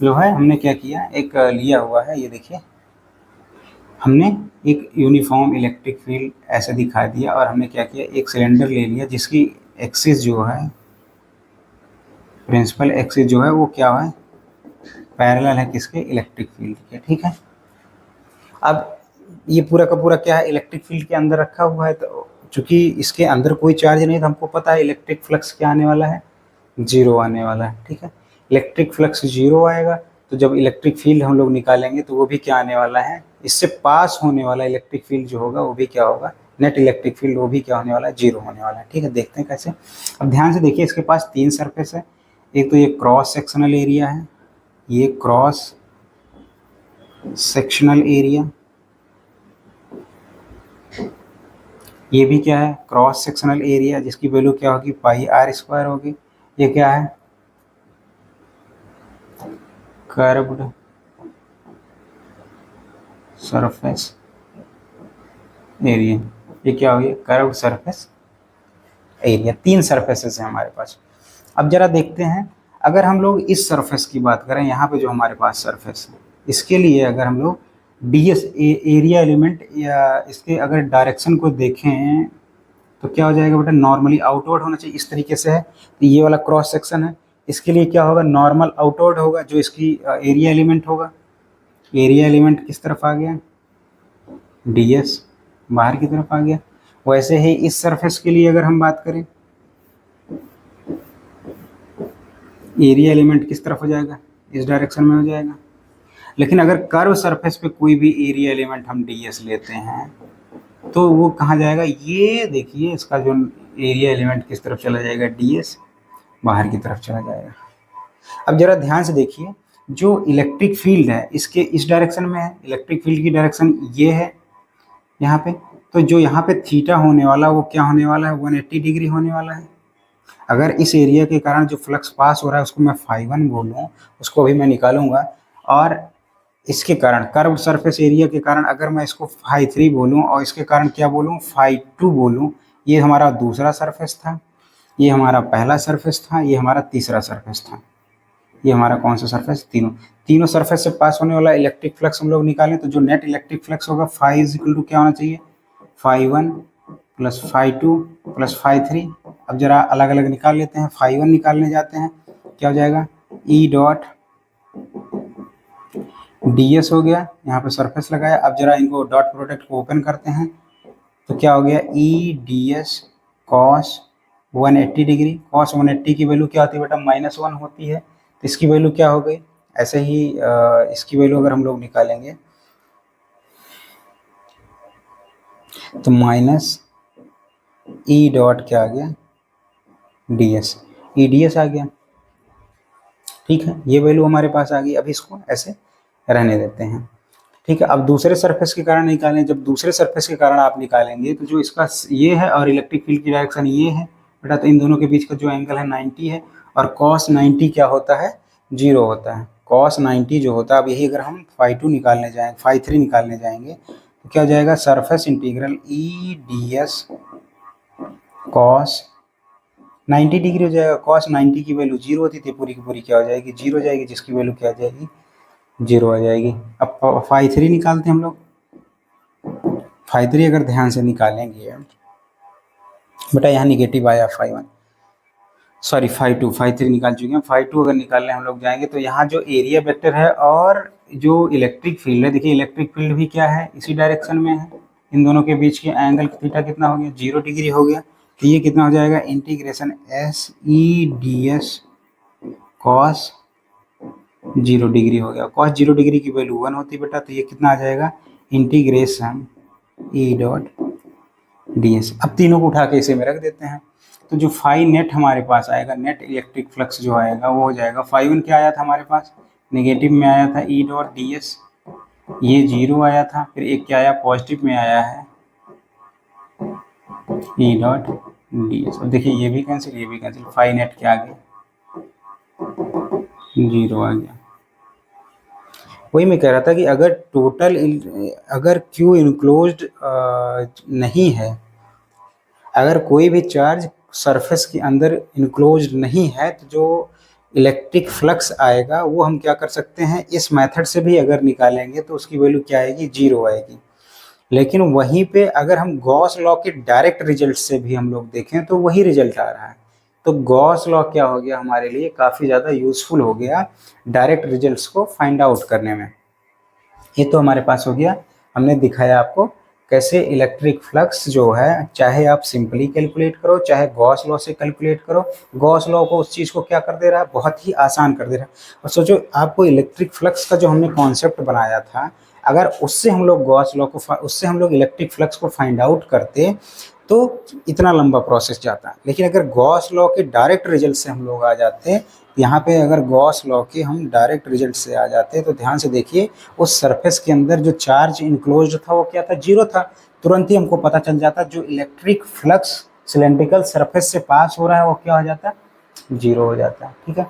जो है हमने क्या किया, एक लिया हुआ है, ये देखिए हमने एक यूनिफॉर्म इलेक्ट्रिक फील्ड ऐसे दिखा दिया, और हमने क्या किया, एक सिलेंडर ले लिया जिसकी एक्सिस जो है, प्रिंसिपल एक्सिस जो है वो क्या है, पैरेलल है किसके, इलेक्ट्रिक फील्ड के, ठीक है। अब ये पूरा का पूरा क्या है, इलेक्ट्रिक फील्ड के अंदर रखा हुआ है। तो चूंकि इसके अंदर कोई चार्ज नहीं है तो हमको पता है इलेक्ट्रिक फ्लक्स क्या आने वाला है, जीरो आने वाला है। ठीक है, इलेक्ट्रिक फ्लक्स जीरो आएगा। तो जब इलेक्ट्रिक फील्ड हम लोग निकालेंगे तो वो भी क्या आने वाला है, इससे पास होने वाला इलेक्ट्रिक फील्ड जो होगा वो भी क्या होगा, नेट इलेक्ट्रिक फील्ड, वो भी क्या होने वाला है, जीरो होने वाला है। ठीक है, देखते हैं कैसे। अब ध्यान से देखिए, इसके पास तीन सरफेस है। एक तो ये क्रॉस सेक्शनल एरिया है, ये क्रॉस सेक्शनल एरिया, ये भी क्या है, क्रॉस सेक्शनल एरिया, जिसकी वैल्यू क्या होगी, पाई आर स्क्वायर होगी। ये क्या है, कर्व्ड सरफेस एरिया। ये क्या हो गया, कर्व्ड सरफेस एरिया। तीन सरफेसेस हैं हमारे पास। अब जरा देखते हैं, अगर हम लोग इस सरफेस की बात करें, यहाँ पे जो हमारे पास सरफेस है, इसके लिए अगर हम लोग डीएस एरिया एलिमेंट या इसके अगर डायरेक्शन को देखें तो क्या हो जाएगा बेटा, नॉर्मली आउटवर्ड होना चाहिए, इस तरीके से है। तो ये वाला क्रॉस सेक्शन है, इसके लिए क्या होगा, नॉर्मल आउटवर्ड होगा, जो इसकी एरिया एलिमेंट होगा। एरिया एलिमेंट किस तरफ आ गया, डीएस, बाहर की तरफ आ गया। वैसे ही इस सरफेस के लिए अगर हम बात करें, एरिया एलिमेंट किस तरफ हो जाएगा, इस डायरेक्शन में हो जाएगा। लेकिन अगर कर्व सरफेस पे कोई भी एरिया एलिमेंट हम डीएस लेते हैं तो वो कहाँ जाएगा, ये देखिए इसका जो एरिया एलिमेंट किस तरफ चला जाएगा, डीएस, बाहर की तरफ चला जाएगा। अब जरा ध्यान से देखिए, जो इलेक्ट्रिक फील्ड है इसके इस डायरेक्शन में है, इलेक्ट्रिक फील्ड की डायरेक्शन ये है यहाँ पे। तो जो यहाँ पे थीटा होने वाला वो क्या होने वाला है, 180 डिग्री होने वाला है। अगर इस एरिया के कारण जो फ्लक्स पास हो रहा है उसको मैं φ1 बोलूँ, उसको अभी मैं निकालूंगा। और इसके कारण कर्व सरफेस एरिया के कारण अगर मैं इसको φ3 बोलूँ और इसके कारण क्या बोलूँ, φ2 बोलूँ। ये हमारा दूसरा सरफेस था, ये हमारा पहला सरफेस था, ये हमारा तीसरा सरफेस था। ये हमारा कौन सा सरफेस, तीनों तीनों सरफेस से पास होने वाला इलेक्ट्रिक फ्लक्स हम लोग निकालें तो जो नेट इलेक्ट्रिक फ्लक्स होगा, फाई इज इक्वल टू क्या होना चाहिए, φ1 प्लस φ2 प्लस φ3। अब जरा अलग अलग निकाल लेते हैं, φ1 निकालने जाते हैं, क्या हो जाएगा, ई डॉट ds हो गया, यहाँ पे सरफेस लगाया। अब जरा इनको डॉट प्रोडक्ट को ओपन करते हैं तो क्या हो गया, ई d s cos 180 degree. Cos 180 की वैल्यू क्या होती है बेटा, -1 होती है। तो इसकी वैल्यू क्या हो गई, ऐसे ही इसकी वैल्यू अगर हम लोग निकालेंगे तो माइनस ई डॉट क्या आ गया, d s, E d s आ गया। ठीक है, ये वैल्यू हमारे पास आ गई। अब इसको ऐसे रहने देते हैं। ठीक है, अब दूसरे सरफेस के कारण निकालें। जब दूसरे सरफेस के कारण आप निकालेंगे तो जो इसका ये है और इलेक्ट्रिक फील्ड की डायरेक्शन ये है बेटा, तो इन दोनों के बीच का जो एंगल है 90 है। और कॉस 90 क्या होता है, 0 होता है। कॉस 90 जो होता है, अब यही अगर हम φ2 निकालने जाएंगे, φ3 निकालने जाएंगे तो क्या हो जाएगा, सरफेस इंटीग्रल ई डी एस कॉस 90 डिग्री हो जाएगा। कॉस 90 की वैल्यू 0 होती थी, पूरी की पूरी क्या हो जाएगी, 0 हो जाएगी, जिसकी वैल्यू क्या आ जाएगी, 0 आ जाएगी। अब φ3 निकालते हैं हम लोग। φ3 अगर ध्यान से निकालेंगे बेटा, यहाँ निगेटिव आया φ1, सॉरी φ3 निकाल चुके हैं। φ2 अगर निकालने हम लोग जाएंगे तो यहाँ जो एरिया वेक्टर है और जो इलेक्ट्रिक फील्ड है, देखिए इलेक्ट्रिक फील्ड भी क्या है, इसी डायरेक्शन में है। इन दोनों के बीच के एंगल थीटा कितना हो गया, 0 डिग्री हो गया। तो ये कितना हो जाएगा, integration S E d s cos 0 degree हो गया। कॉस 0 डिग्री की वैल्यू 1 होती है बेटा, तो ये कितना आ जाएगा, इंटीग्रेशन ई डॉट डी एस। अब तीनों को उठा के इसे में रख देते हैं तो जो फाई नेट हमारे पास आएगा, नेट इलेक्ट्रिक फ्लक्स जो आएगा वो हो जाएगा, φ1 क्या आया था हमारे पास, नेगेटिव में आया था ई डॉट डी एस, ये 0 आया था। फिर एक क्या आया, पॉजिटिव में आया है ई डॉट डी एस। अब देखिए ये भी कैंसिल, ये भी कैंसिल, फाई नेट क्या आ गया, 0 आ गया। वही मैं कह रहा था कि अगर टोटल अगर क्यू इनक्लोज्ड नहीं है, अगर कोई भी चार्ज सरफेस के अंदर इनक्लोज्ड नहीं है तो जो इलेक्ट्रिक फ्लक्स आएगा वो हम क्या कर सकते हैं, इस मेथड से भी अगर निकालेंगे तो उसकी वैल्यू क्या आएगी, 0 आएगी। लेकिन वहीं पे अगर हम गॉस लॉ के डायरेक्ट रिजल्ट से भी हम लोग देखें तो वही रिजल्ट आ रहा है। तो गॉस लॉ क्या हो गया हमारे लिए, काफ़ी ज़्यादा यूजफुल हो गया डायरेक्ट रिजल्ट्स को फाइंड आउट करने में। ये तो हमारे पास हो गया हमने दिखाया आपको कैसे इलेक्ट्रिक फ्लक्स जो है, चाहे आप सिंपली कैलकुलेट करो चाहे गॉस लॉ से कैलकुलेट करो, गॉस लॉ को उस चीज़ को क्या कर दे रहा है, बहुत ही आसान कर दे रहा है। और सोचो आपको इलेक्ट्रिक फ्लक्स का जो हमने कॉन्सेप्ट बनाया था, अगर उससे हम लोग गॉस लॉ को उससे हम लोग इलेक्ट्रिक फ्लक्स को फाइंड आउट करते तो इतना लंबा प्रोसेस जाता। लेकिन अगर गॉस लॉ के डायरेक्ट रिजल्ट से हम लोग आ जाते, यहाँ पे अगर गॉस लॉ के हम डायरेक्ट रिजल्ट से आ जाते तो ध्यान से देखिए, उस सरफेस के अंदर जो चार्ज इनक्लोज्ड था वो क्या था, जीरो था। तुरंत ही हमको पता चल जाता जो इलेक्ट्रिक फ्लक्स सिलेंड्रिकल सरफेस से पास हो रहा है वो क्या हो जाता है, जीरो हो जाता है। ठीक है,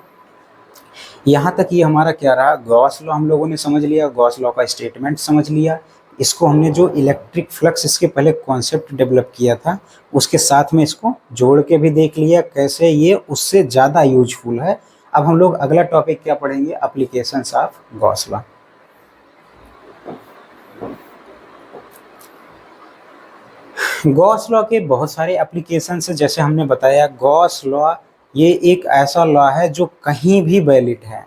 यहाँ तक ये हमारा क्या रहा, गॉस लॉ हम लोगों ने समझ लिया, गॉस लॉ का स्टेटमेंट समझ लिया। इसको हमने जो इलेक्ट्रिक फ्लक्स इसके पहले कॉन्सेप्ट डेवलप किया था उसके साथ में इसको जोड़ के भी देख लिया कैसे ये उससे ज़्यादा यूजफुल है। अब हम लोग अगला टॉपिक क्या पढ़ेंगे, applications of Gauss law. Gauss law के बहुत सारे एप्लीकेशंस हैं, जैसे हमने बताया गॉस लॉ ये एक ऐसा लॉ है जो कहीं भी वैलिड है,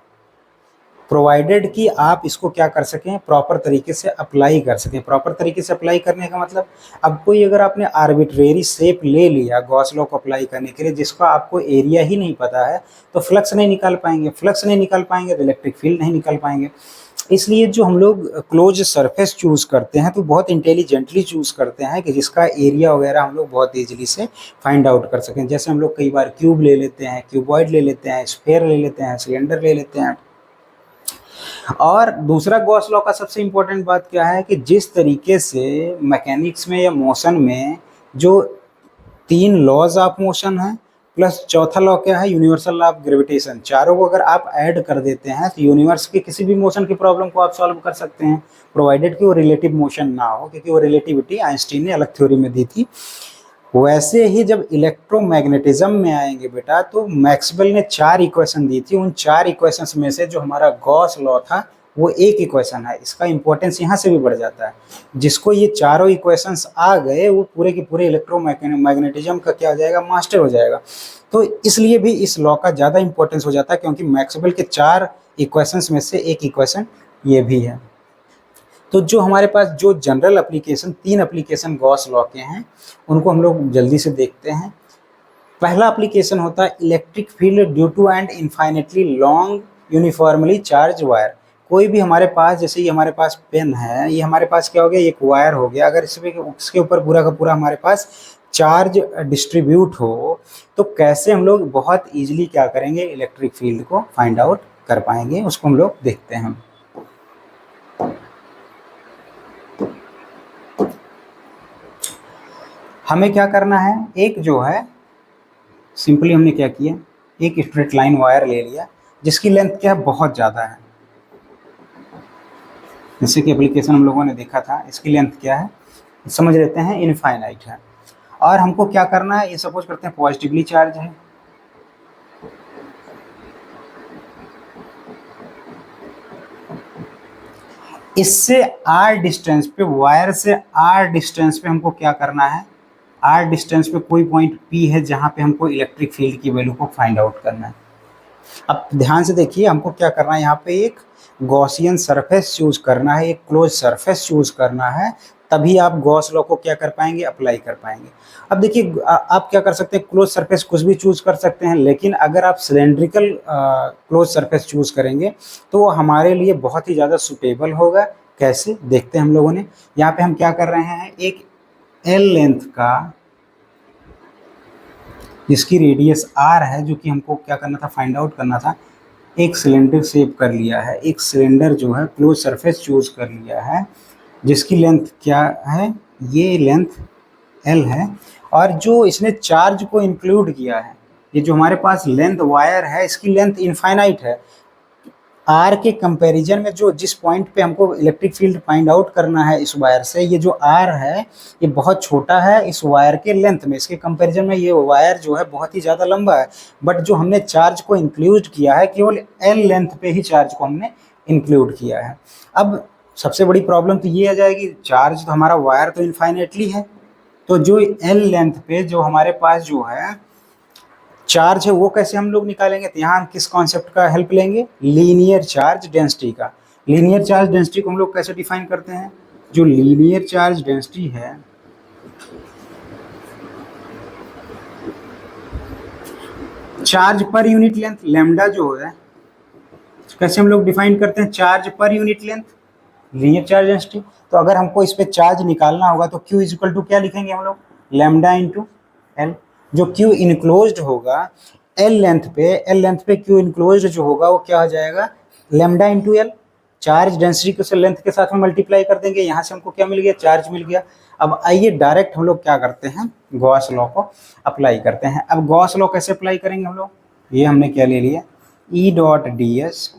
प्रोवाइडेड कि आप इसको क्या कर सकें, प्रॉपर तरीके से अप्लाई कर सकें। प्रॉपर तरीके से अप्लाई करने का मतलब, अब कोई अगर आपने आर्बिट्रेरी शेप ले लिया गॉस लॉ को अप्लाई करने के लिए जिसका आपको एरिया ही नहीं पता है तो फ्लक्स नहीं निकाल पाएंगे, फ्लक्स नहीं निकाल पाएंगे तो इलेक्ट्रिक फील्ड नहीं निकाल पाएंगे। इसलिए जो हम लोग क्लोज सरफेस चूज करते हैं तो बहुत इंटेलिजेंटली चूज करते हैं कि जिसका एरिया वगैरह हम लोग बहुत ईजिली से फाइंड आउट कर सकें। जैसे हम लोग कई बार क्यूब ले लेते हैं, क्यूबॉइड ले लेते हैं, स्फेयर ले लेते हैं, सिलेंडर ले लेते हैं। और दूसरा गॉस लॉ का सबसे इम्पोर्टेंट बात क्या है कि जिस तरीके से मैकेनिक्स में या मोशन में जो तीन लॉज ऑफ मोशन है प्लस चौथा लॉ क्या है, यूनिवर्सल लॉ ऑफ ग्रेविटेशन, चारों को अगर आप ऐड कर देते हैं तो यूनिवर्स के किसी भी मोशन की प्रॉब्लम को आप सॉल्व कर सकते हैं, प्रोवाइडेड कि वो रिलेटिव मोशन ना हो, क्योंकि वो रिलेटिविटी आइंस्टीन ने अलग थ्योरी में दी थी। वैसे ही जब इलेक्ट्रोमैग्नेटिज्म में आएंगे बेटा तो मैक्सवेल ने 4 इक्वेशन दी थी, उन 4 इक्वेशंस में से जो हमारा गॉस लॉ था वो एक इक्वेशन है। इसका इंपॉर्टेंस यहाँ से भी बढ़ जाता है, जिसको ये चारों इक्वेशंस आ गए वो पूरे के पूरे इलेक्ट्रोमैग्नेटिज्म का क्या हो जाएगा, मास्टर हो जाएगा। तो इसलिए भी इस लॉ का ज़्यादा इंपॉर्टेंस हो जाता है क्योंकि मैक्सवेल के 4 इक्वेशंस में से एक इक्वेशन ये भी है। तो जो हमारे पास जो general application 3 application Gauss law के हैं उनको हम लोग जल्दी से देखते हैं। पहला एप्लीकेशन होता है electric field due to and infinitely long uniformly charge wire. कोई भी हमारे पास, जैसे ये हमारे पास पेन है, ये हमारे पास क्या हो गया, एक वायर हो गया, अगर इसके ऊपर पूरा का पूरा हमारे पास चार्ज डिस्ट्रीब्यूट हो तो कैसे हम लोग बहुत ईजिली क्या करेंगे, इलेक्ट्रिक फील्ड को फाइंड आउट कर पाएंगे, उसको हम लोग देखते हैं। हमें क्या करना है, एक जो है सिंपली हमने क्या किया, एक स्ट्रेट लाइन वायर ले लिया जिसकी लेंथ क्या है, बहुत ज़्यादा है। जैसे कि एप्लीकेशन हम लोगों ने देखा था, इसकी लेंथ क्या है समझ लेते हैं, इनफाइनाइट है। और हमको क्या करना है, ये सपोज करते हैं पॉजिटिवली चार्ज है, इससे आर डिस्टेंस पे, वायर से आर डिस्टेंस पे हमको क्या करना है, आर डिस्टेंस पे कोई पॉइंट पी है जहाँ पे हमको इलेक्ट्रिक फील्ड की वैल्यू को फाइंड आउट करना है। अब ध्यान से देखिए, हमको क्या करना है, यहाँ पे एक गॉसियन सरफेस चूज करना है, एक क्लोज सरफेस चूज करना है, तभी आप गॉस लॉ को क्या कर पाएंगे, अप्लाई कर पाएंगे। अब देखिए आप क्या कर सकते हैं, क्लोज सरफेस कुछ भी चूज कर सकते हैं, लेकिन अगर आप सिलेंड्रिकल क्लोज सरफेस चूज करेंगे तो वो हमारे लिए बहुत ही ज़्यादा सुटेबल होगा। कैसे देखते हैं हम लोगों ने, यहाँ पे हम क्या कर रहे हैं, एक एल लेंथ का जिसकी रेडियस आर है, जो कि हमको क्या करना था, फाइंड आउट करना था, एक सिलेंडर शेप कर लिया है, एक सिलेंडर जो है क्लोज सरफेस चूज कर लिया है जिसकी लेंथ क्या है, ये लेंथ एल है। और जो इसने चार्ज को इंक्लूड किया है, ये जो हमारे पास लेंथ वायर है इसकी लेंथ इनफाइनाइट है। आर के कंपैरिजन में जो जिस पॉइंट पे हमको इलेक्ट्रिक फील्ड फाइंड आउट करना है इस वायर से, ये जो आर है ये बहुत छोटा है इस वायर के लेंथ में, इसके कंपैरिजन में ये वायर जो है बहुत ही ज़्यादा लंबा है। बट जो हमने चार्ज को इंक्लूड किया है केवल एल लेंथ पे ही चार्ज को हमने इंक्लूड किया है। अब सबसे बड़ी प्रॉब्लम तो ये आ जाएगी, चार्ज तो हमारा वायर तो इनफाइनेटली है, तो जो एल लेंथ पे जो हमारे पास जो है चार्ज है वो कैसे हम लोग निकालेंगे, तो यहाँ हम किस कॉन्सेप्ट का हेल्प लेंगे, लीनियर चार्ज डेंसिटी का। लीनियर चार्ज डेंसिटी को हम लोग कैसे डिफाइन करते हैं, जो लीनियर चार्ज डेंसिटी है charge per unit length, lambda जो है कैसे हम लोग डिफाइन करते हैं, charge per unit length, linear charge density. तो अगर हमको इस पे चार्ज निकालना होगा तो Q इक्वल टू क्या लिखेंगे हम लोग, लैम्डा इंटू एल। जो Q इनक्लोज्ड होगा एल लेंथ पे Q इनक्लोज्ड जो होगा वो क्या हो जाएगा, lambda into L. Charge density को लेंथ के साथ में मल्टीप्लाई कर देंगे, यहाँ से हमको क्या मिल गया, चार्ज मिल गया। अब आइए डायरेक्ट हम लोग क्या करते हैं, गॉस लॉ को अप्लाई करते हैं। अब गॉस लॉ कैसे अप्लाई करेंगे हम लोग, ये हमने क्या ले लिया, ई dot d S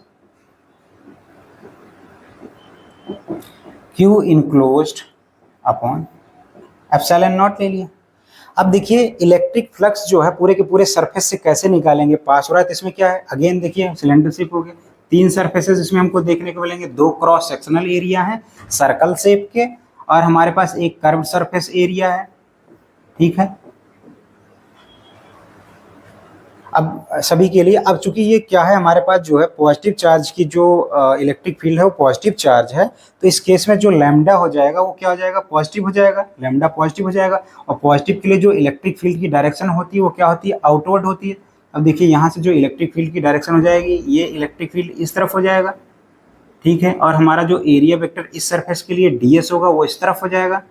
Q enclosed upon epsilon not ले लिया। अब देखिए इलेक्ट्रिक फ्लक्स जो है पूरे के पूरे सरफेस से कैसे निकालेंगे, पास हो रहा है तो इसमें क्या है, अगेन देखिए सिलेंडर शेप हो गया, 3 सरफेसेस इसमें हमको देखने को मिलेंगे, 2 क्रॉस सेक्शनल एरिया है सर्कल शेप के, और हमारे पास एक कर्व सरफेस एरिया है, ठीक है। अब सभी के लिए, अब चूंकि ये क्या है हमारे पास जो है पॉजिटिव चार्ज की जो इलेक्ट्रिक फील्ड है वो पॉजिटिव चार्ज है, तो इस केस में जो लैम्डा हो जाएगा वो क्या हो जाएगा, पॉजिटिव हो जाएगा, लैम्डा पॉजिटिव हो जाएगा। और पॉजिटिव के लिए जो इलेक्ट्रिक फील्ड की डायरेक्शन होती है वो क्या होती है, आउटवर्ड होती है। अब देखिए यहाँ से जो इलेक्ट्रिक फील्ड की डायरेक्शन हो जाएगी, ये इलेक्ट्रिक फील्ड इस तरफ हो जाएगा, ठीक है। और हमारा जो एरिया वेक्टर इस सरफेस के लिए ds होगा वो इस तरफ हो जाएगा।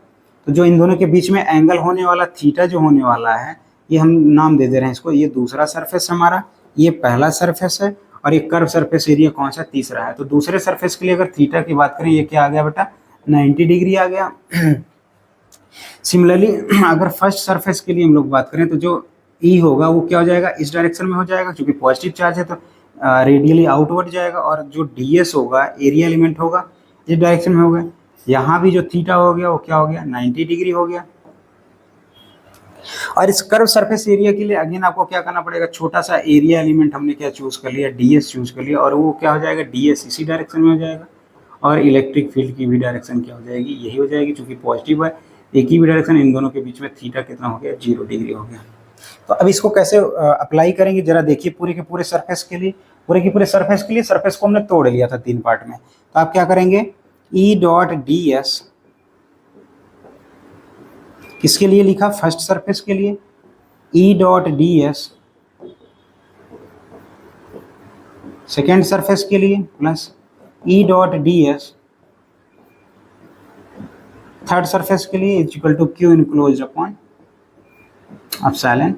तो जो इन दोनों के बीच में एंगल होने वाला थीटा जो होने वाला है, ये हम नाम दे दे रहे हैं इसको, ये दूसरा सरफेस हमारा, ये पहला सरफेस है, और ये कर्व सरफेस एरिया कौन सा, तीसरा है। तो दूसरे सरफेस के लिए अगर थीटा की बात करें, ये क्या आ गया बेटा, 90 डिग्री आ गया। सिमिलरली अगर फर्स्ट सरफेस के लिए हम लोग बात करें तो जो ई होगा वो क्या हो जाएगा, इस डायरेक्शन में हो जाएगा, क्योंकि पॉजिटिव चार्ज है तो रेडियली आउटवर्ड जाएगा। और जो ds होगा, एरिया एलिमेंट होगा, इस डायरेक्शन में होगा। यहाँ भी जो थीटा हो गया वो क्या हो गया, 90 डिग्री हो गया। और इस कर्व सरफेस एरिया के लिए अगेन आपको क्या करना पड़ेगा, छोटा सा एरिया एलिमेंट हमने क्या चूज कर लिया, ds चूज कर लिया, और वो क्या हो जाएगा, ds इसी डायरेक्शन में हो जाएगा। और इलेक्ट्रिक फील्ड की भी डायरेक्शन क्या हो जाएगी, यही हो जाएगी, क्योंकि पॉजिटिव है, एक ही भी डायरेक्शन, इन दोनों के बीच में थीटा कितना हो गया, 0 डिग्री हो गया। तो अब इसको कैसे अप्लाई करेंगे जरा देखिए, पूरे के पूरे सरफेस के लिए, पूरे के पूरे सरफेस के लिए, सरफेस को हमने तोड़ लिया था 3 पार्ट में। तो आप क्या करेंगे, ई डॉट डी एस किसके लिए लिखा, फर्स्ट सरफेस के लिए, E dot d s second surface के लिए, plus E dot d s third surface के लिए, is equal to q enclosed upon epsilon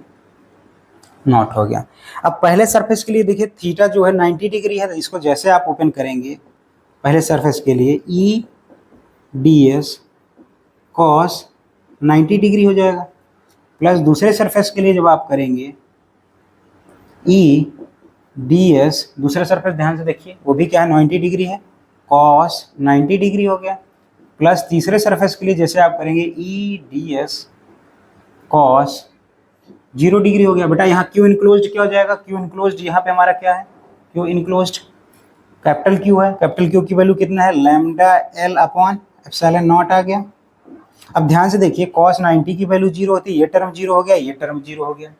naught हो गया। अब पहले सरफेस के लिए देखिए थीटा जो है 90 डिग्री है, तो इसको जैसे आप ओपन करेंगे पहले सरफेस के लिए, ई डी एस कॉस 90 डिग्री हो जाएगा, प्लस दूसरे सरफेस के लिए जब आप करेंगे ई डी एस, दूसरा सरफेस ध्यान से देखिए वो भी क्या है, 90 डिग्री है, कॉस 90 डिग्री हो गया, प्लस तीसरे सरफेस के लिए जैसे आप करेंगे ई डी एस कॉस 0 डिग्री हो गया। बेटा यहाँ क्यू इनक्लोज्ड क्या हो जाएगा, क्यू इनक्लोज्ड यहाँ पे हमारा क्या है, क्यू इनक्लोज्ड कैपिटल क्यू है, कैपिटल क्यू की वैल्यू कितना है, lambda l upon epsilon naught आ गया। अब ध्यान से देखिए कॉस 90 की वैल्यू 0 होती है, ये टर्म 0 हो गया, ये टर्म 0 हो गया,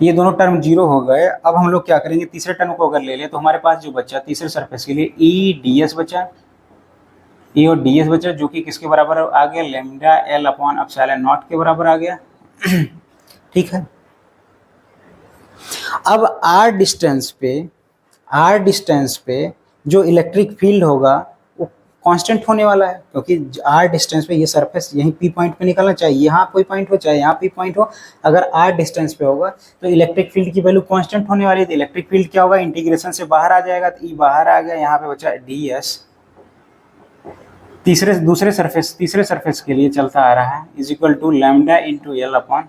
ये दोनों टर्म 0 हो गए। अब हम लोग क्या करेंगे, तीसरे टर्म को अगर ले लें तो हमारे पास जो बचा तीसरे सरफेस के लिए ई डी एस बचा, ई और डी एस बचा, जो कि किसके बराबर आ गया, lambda l upon epsilon not के बराबर आ गया। ठीक है। अब आर डिस्टेंस पे जो इलेक्ट्रिक फील्ड होगा वो कांस्टेंट होने वाला है, क्योंकि आर डिस्टेंस पे ये सरफेस यहीं पी पॉइंट पे निकलना चाहिए, यहाँ कोई पॉइंट हो चाहे यहाँ पी पॉइंट हो, अगर आर डिस्टेंस पे होगा तो इलेक्ट्रिक फील्ड की वैल्यू कांस्टेंट होने वाली है। तो इलेक्ट्रिक फील्ड क्या होगा, इंटीग्रेशन से बाहर आ जाएगा, तो ई बाहर आ गया, यहाँ पे बचा डी एस, तीसरे सरफेस के लिए चलता आ रहा है, is equal to lambda into l upon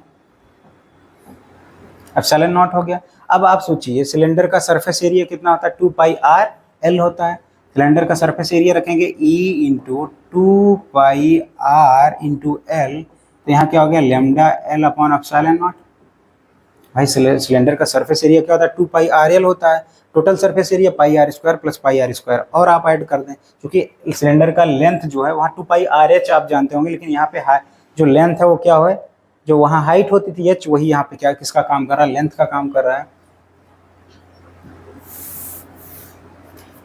epsilon naught हो गया। अब आप सोचिए सिलेंडर का सरफेस एरिया कितना होता है, 2 पाई आर एल होता है। सिलेंडर का सरफेस एरिया रखेंगे E into 2 pi r into l, तो यहाँ क्या हो गया, lambda l upon epsilon naught. भाई सिलेंडर का सरफेस एरिया क्या होता है, 2 पाई आर एल होता है, total surface area pi r square plus pi r square, और आप ऐड कर दें, क्योंकि सिलेंडर का लेंथ जो है वहाँ 2 पाई आर एच आप जानते होंगे, लेकिन यहाँ पे जो लेंथ है वो क्या है, जो वहाँ हाइट होती थी एच, वही यहाँ पे क्या किसका काम कर रहा है, लेंथ का काम कर रहा है।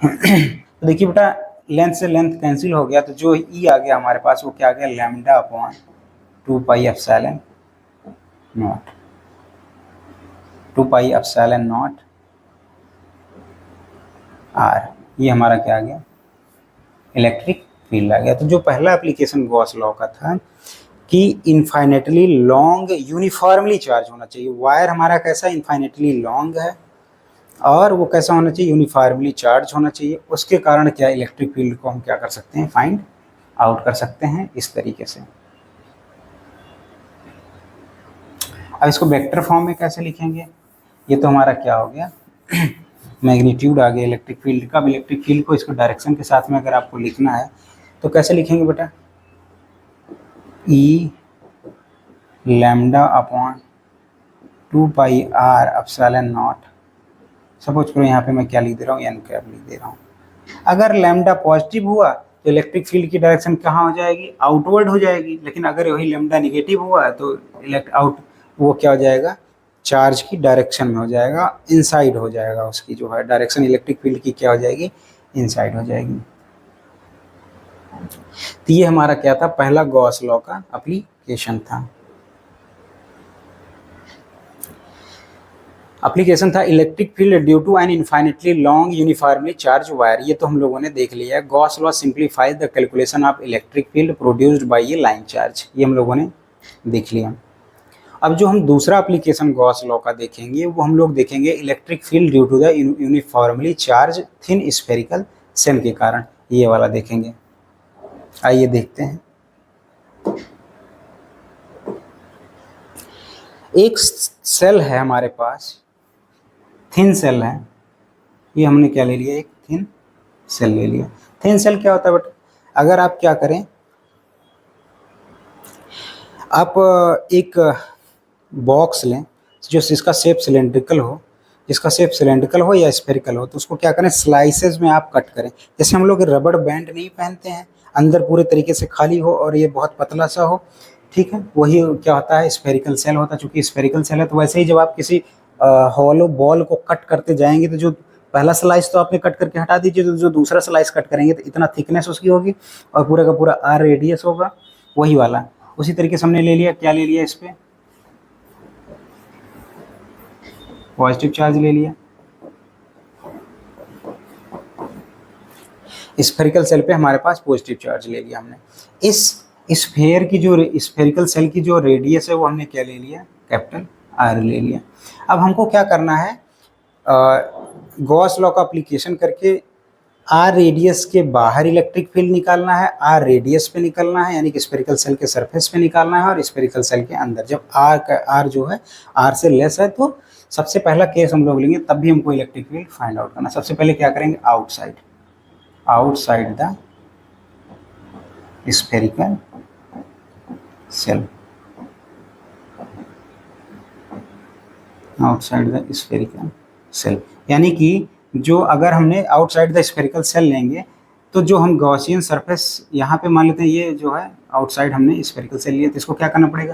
तो देखिए बेटा लेंथ से लेंथ कैंसिल हो गया, तो जो ई आ गया हमारे पास वो क्या आ गया, lambda upon 2 pi epsilon naught, 2 pi epsilon naught r, ये हमारा क्या आ गया, इलेक्ट्रिक फील्ड आ गया। तो जो पहला एप्लीकेशन गॉस लॉ का था कि इनफाइनेटली लॉन्ग यूनिफॉर्मली चार्ज होना चाहिए, वायर हमारा कैसा इनफाइनेटली लॉन्ग है और वो कैसा होना चाहिए, यूनिफॉर्मली चार्ज होना चाहिए, उसके कारण क्या इलेक्ट्रिक फील्ड को हम क्या कर सकते हैं, फाइंड आउट कर सकते हैं इस तरीके से। अब इसको वेक्टर फॉर्म में कैसे लिखेंगे, ये तो हमारा क्या हो गया मैग्नीट्यूड आ गया इलेक्ट्रिक फील्ड का। अब इलेक्ट्रिक फील्ड को इसको डायरेक्शन के साथ में अगर आपको लिखना है तो कैसे लिखेंगे बेटा, E lambda upon 2 pi r epsilon naught, suppose करो यहाँ पे मैं क्या लिख दे रहा हूँ, एन कैप लिख दे रहा हूँ। अगर लैम्डा पॉजिटिव हुआ तो इलेक्ट्रिक फील्ड की डायरेक्शन कहाँ हो जाएगी, आउटवर्ड हो जाएगी, लेकिन अगर वही लैम्डा निगेटिव हुआ तो वो क्या हो जाएगा, चार्ज की डायरेक्शन में हो जाएगा, इनसाइड हो जाएगा, उसकी जो है डायरेक्शन इलेक्ट्रिक फील्ड की क्या हो जाएगी, इनसाइड हो जाएगी। तो ये हमारा क्या था, पहला गॉस लॉ का एप्लीकेशन था। एप्लीकेशन था electric field due to an infinitely long uniformly charge wire, ये तो हम लोगों ने देख लिया है। Gauss law simplifies the calculation of electric field produced by ये लाइन चार्ज, ये हम लोगों ने देख लिया। अब जो हम दूसरा एप्लीकेशन गॉस लॉ का देखेंगे वो हम लोग देखेंगे electric field due to the uniformly charge thin spherical shell के कारण, ये वाला देखेंगे। आइए देखते हैं। एक सेल है हमारे पास, थिन सेल है, ये हमने क्या ले लिया, एक थिन सेल ले लिया। थिन सेल क्या होता है बेटा, अगर आप क्या करें, आप एक बॉक्स लें जो जिसका शेप सिलेंड्रिकल हो, जिसका शेप सिलेंड्रिकल हो या स्फेरिकल हो, तो उसको क्या करें, स्लाइसेस में आप कट करें। जैसे हम लोग रबड़ बैंड नहीं पहनते हैं, अंदर पूरे तरीके से खाली हो और ये बहुत पतला सा हो, ठीक है, वही क्या होता है, स्फेरिकल सेल होता है। चूंकि स्फेरिकल सेल है तो वैसे ही जब आप किसी हॉलो बॉल को कट करते जाएंगे तो जो पहला स्लाइस तो आपने कट करके हटा दीजिए, तो जो दूसरा स्लाइस कट करेंगे तो इतना थिकनेस उसकी होगी और पूरा का पूरा आर रेडियस होगा, वही वाला। उसी तरीके से हमने ले लिया, क्या ले लिया, इस पर पॉजिटिव चार्ज ले लिया। स्फेरिकल सेल पे हमारे पास पॉजिटिव चार्ज ले लिया हमने। इस स्फेयर की जो स्फेरिकल सेल की जो रेडियस है वो हमने क्या ले लिया, कैपिटल आर ले लिया। अब हमको क्या करना है, गॉस लॉ का एप्लीकेशन करके आर रेडियस के बाहर इलेक्ट्रिक फील्ड निकालना है, आर रेडियस पे निकालना है, यानी कि स्फेरिकल सेल के सरफेस पे निकालना है, और स्फेरिकल सेल के अंदर जब आर जो है आर से लेस है तो सबसे पहला केस हम लोग लेंगे, तब भी हमको इलेक्ट्रिक फील्ड फाइंड आउट करना। सबसे पहले क्या करेंगे, outside the spherical shell, outside the spherical shell, यानी कि जो अगर हमने आउटसाइड द स्फेरिकल सेल लेंगे तो जो हम गॉसियन सरफेस यहाँ पे मान लेते हैं, ये जो है आउटसाइड हमने स्फेरिकल सेल लिया, तो इसको क्या करना पड़ेगा,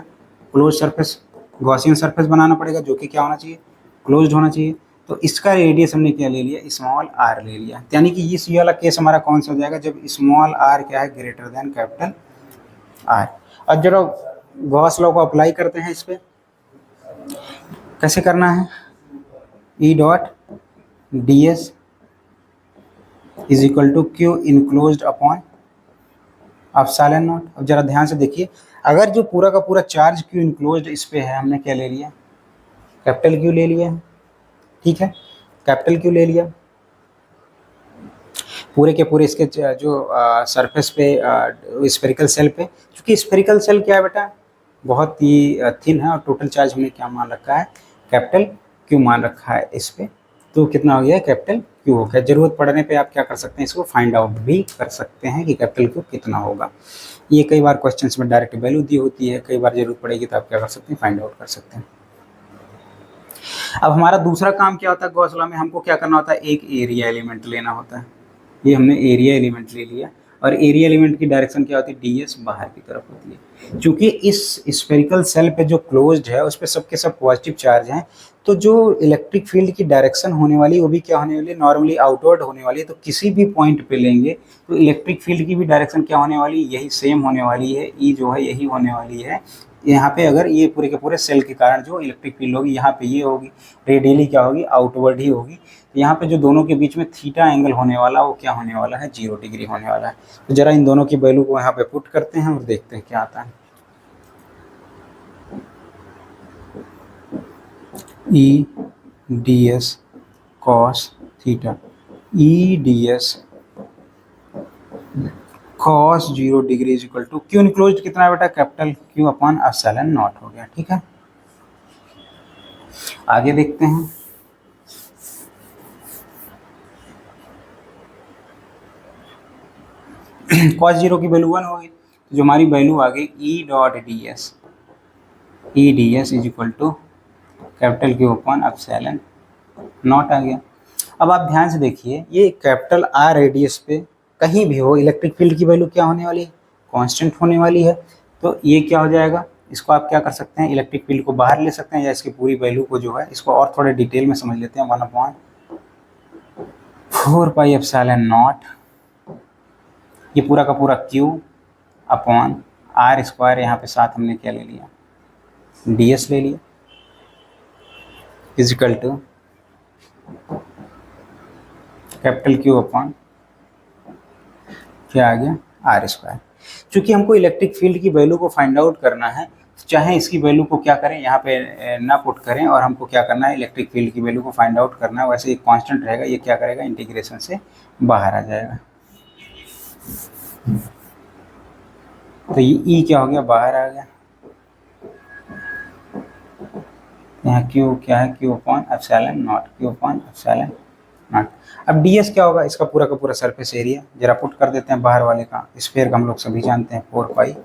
क्लोज सरफेस, गॉसियन सरफेस बनाना पड़ेगा, जो कि क्या होना चाहिए, क्लोज्ड होना चाहिए। तो इसका रेडियस हमने क्या ले लिया, स्मॉल आर ले लिया, यानी कि इस वाला केस हमारा कौन सा हो जाएगा, जब स्मॉल आर क्या है, ग्रेटर देन कैपिटल आर। और जरा गॉस लॉ को अप्लाई करते हैं इस पर, कैसे करना है, E dot d s is equal to q enclosed upon epsilon naught. अब जरा ध्यान से देखिए, अगर जो पूरा का पूरा चार्ज क्यू इनक्लोज्ड इस पे है, हमने क्या ले लिया, कैपिटल क्यू ले लिया है, ठीक है, कैपिटल क्यू ले लिया, पूरे के पूरे इसके जो सरफेस पे स्फेरिकल सेल पे, क्योंकि स्फेरिकल सेल क्या है बेटा, बहुत ही थिन है और टोटल चार्ज हमने क्या मान रखा है, कैपिटल क्यू मान रखा है इस पे, तो कितना हो गया, कैपिटल क्यू हो गया। जरूरत पड़ने पे आप क्या कर सकते हैं, इसको फाइंड आउट भी कर सकते हैं कि कैपिटल क्यू कितना होगा। ये कई बार क्वेश्चंस में डायरेक्ट वैल्यू दी होती है, कई बार जरूरत पड़ेगी तो आप क्या कर सकते हैं, फाइंड आउट कर सकते हैं। अब हमारा दूसरा काम क्या होता है, गॉस लॉ में हमको क्या करना होता है, एक एरिया एलिमेंट लेना होता है। ये हमने एरिया एलिमेंट ले लिया, और एरिया एलिमेंट की डायरेक्शन क्या होती है, ds बाहर की तरफ होती है। क्योंकि इस स्फेरिकल सेल पे जो क्लोज्ड है उस पे सबके सब पॉजिटिव चार्ज हैं, तो जो इलेक्ट्रिक फील्ड की डायरेक्शन होने वाली वो भी क्या होने वाली है, नॉर्मली आउटवर्ड होने वाली है। तो किसी भी पॉइंट पे लेंगे तो इलेक्ट्रिक फील्ड की भी डायरेक्शन क्या होने वाली है, यही सेम होने वाली है, ई जो है यही होने वाली है। यहाँ पे अगर ये पूरे के पूरे सेल के कारण जो इलेक्ट्रिक फील्ड होगी यहाँ पे ये होगी, रेडियली क्या होगी, आउटवर्ड ही होगी। तो यहाँ पे जो दोनों के बीच में थीटा एंगल होने वाला वो क्या होने वाला है, 0 डिग्री होने वाला है। तो जरा इन दोनों की वैल्यू को यहाँ पे पुट करते हैं और देखते हैं क्या आता है। E d s cos theta, E d s cos 0 degree is equal to q enclosed कितना है बेटा, capital q upon epsilon naught हो गया। ठीक है, आगे देखते हैं। कॉस 0 की वैल्यू 1 होगी, तो जो हमारी वैल्यू आ गई E dot d s, E d s is equal to capital q upon epsilon naught आ गया। अब आप ध्यान से देखिए, ये कैपिटल आर रेडियस पे कहीं भी हो इलेक्ट्रिक फील्ड की वैल्यू क्या होने वाली है, कांस्टेंट होने वाली है। तो ये क्या हो जाएगा, इसको आप क्या कर सकते हैं, इलेक्ट्रिक फील्ड को बाहर ले सकते हैं, या इसकी पूरी वैल्यू को जो है इसको और थोड़े डिटेल में समझ लेते हैं। 1/4 पाई एप्सिलॉन नॉट, ये पूरा का पूरा क्यू अपॉन आर स्क्वायर, यहाँ पे साथ हमने क्या ले लिया, डी एस ले लिया, equal to capital q upon क्या आ गया, आर स्क्वायर। चूंकि हमको इलेक्ट्रिक फील्ड की वैल्यू को फाइंड आउट करना है, चाहे इसकी वैल्यू को क्या करें यहाँ पे ना पुट करें, और हमको क्या करना है, इलेक्ट्रिक फील्ड की वैल्यू को फाइंड आउट करना है। वैसे ये कांस्टेंट रहेगा, ये क्या करेगा, इंटीग्रेशन से बाहर आ जाएगा। तो ये ई क्या हो गया, बाहर आ गया। यहाँ क्यू क्या है, Q upon epsilon naught, q upon epsilon naught. अब डी एस क्या होगा, इसका पूरा का पूरा सरफेस एरिया, जरा पुट कर देते हैं बाहर वाले का, स्फीयर का हम लोग सभी जानते हैं 4 pi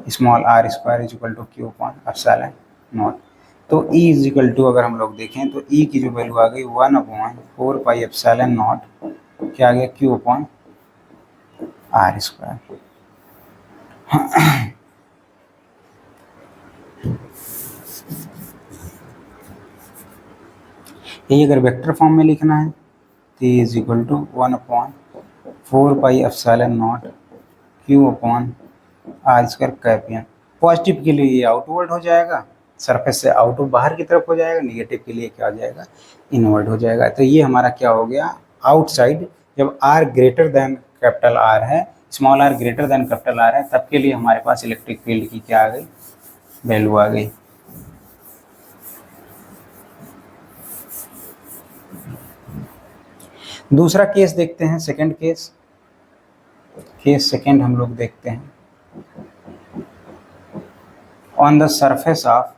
small r square is equal to q upon epsilon naught. तो E इज इक्वल टू अगर हम लोग देखें तो E की जो वैल्यू आ गई 1/4 पाई एप्सिलॉन नॉट, क्या आ गया, क्यू अपॉन आर स्क्वायर। यही अगर वेक्टर फॉर्म में लिखना है तो is equal to 1/4 pi epsilon naught q upon r square कैपियन। पॉजिटिव के लिए ये आउटवर्ड हो जाएगा, सरफेस से आउट बाहर की तरफ हो जाएगा, निगेटिव के लिए क्या हो जाएगा, इनवर्ड हो जाएगा। तो ये हमारा क्या हो गया, आउटसाइड। जब r greater than capital r है, small r greater than capital r है, तब के लिए हमारे पास इलेक्ट्रिक फील्ड की क्या आ गई, वैल्यू आ गई। दूसरा केस देखते हैं, सेकंड केस, केस सेकंड हम लोग देखते हैं। On the surface of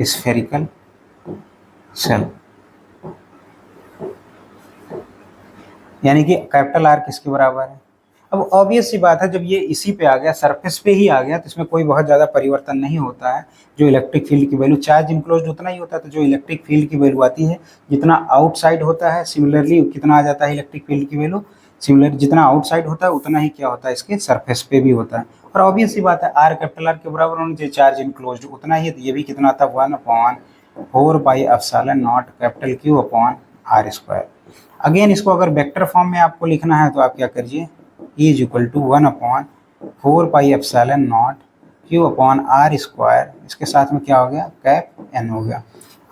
spherical shell, यानी कि कैपिटल आर किसके बराबर है। अब ऑब्वियस सी बात है, जब ये इसी पे आ गया, सरफेस पे ही आ गया, तो इसमें कोई बहुत ज़्यादा परिवर्तन नहीं होता है। जो इलेक्ट्रिक फील्ड की वैल्यू, चार्ज इनक्लोज्ड उतना ही होता है, तो जो इलेक्ट्रिक फील्ड की वैल्यू आती है, जितना आउटसाइड होता है सिमिलरली कितना आ जाता है इलेक्ट्रिक फील्ड की वैल्यू, सिमिलर जितना आउटसाइड होता है उतना ही क्या होता है, इसके सरफेस पे भी होता है। और ऑब्वियस सी बात है, आर कैपिटल आर के बराबर होना चाहिए, चार्ज इनक्लोज्ड उतना ही है, तो ये भी कितना था, 1/4 pi epsilon naught capital q upon r square. Again इसको अगर वेक्टर फॉर्म में आपको लिखना है तो आप क्या करिए, E is equal to 1/4 pi epsilon naught q upon r square, इसके साथ में क्या हो गया, कैप एन हो गया।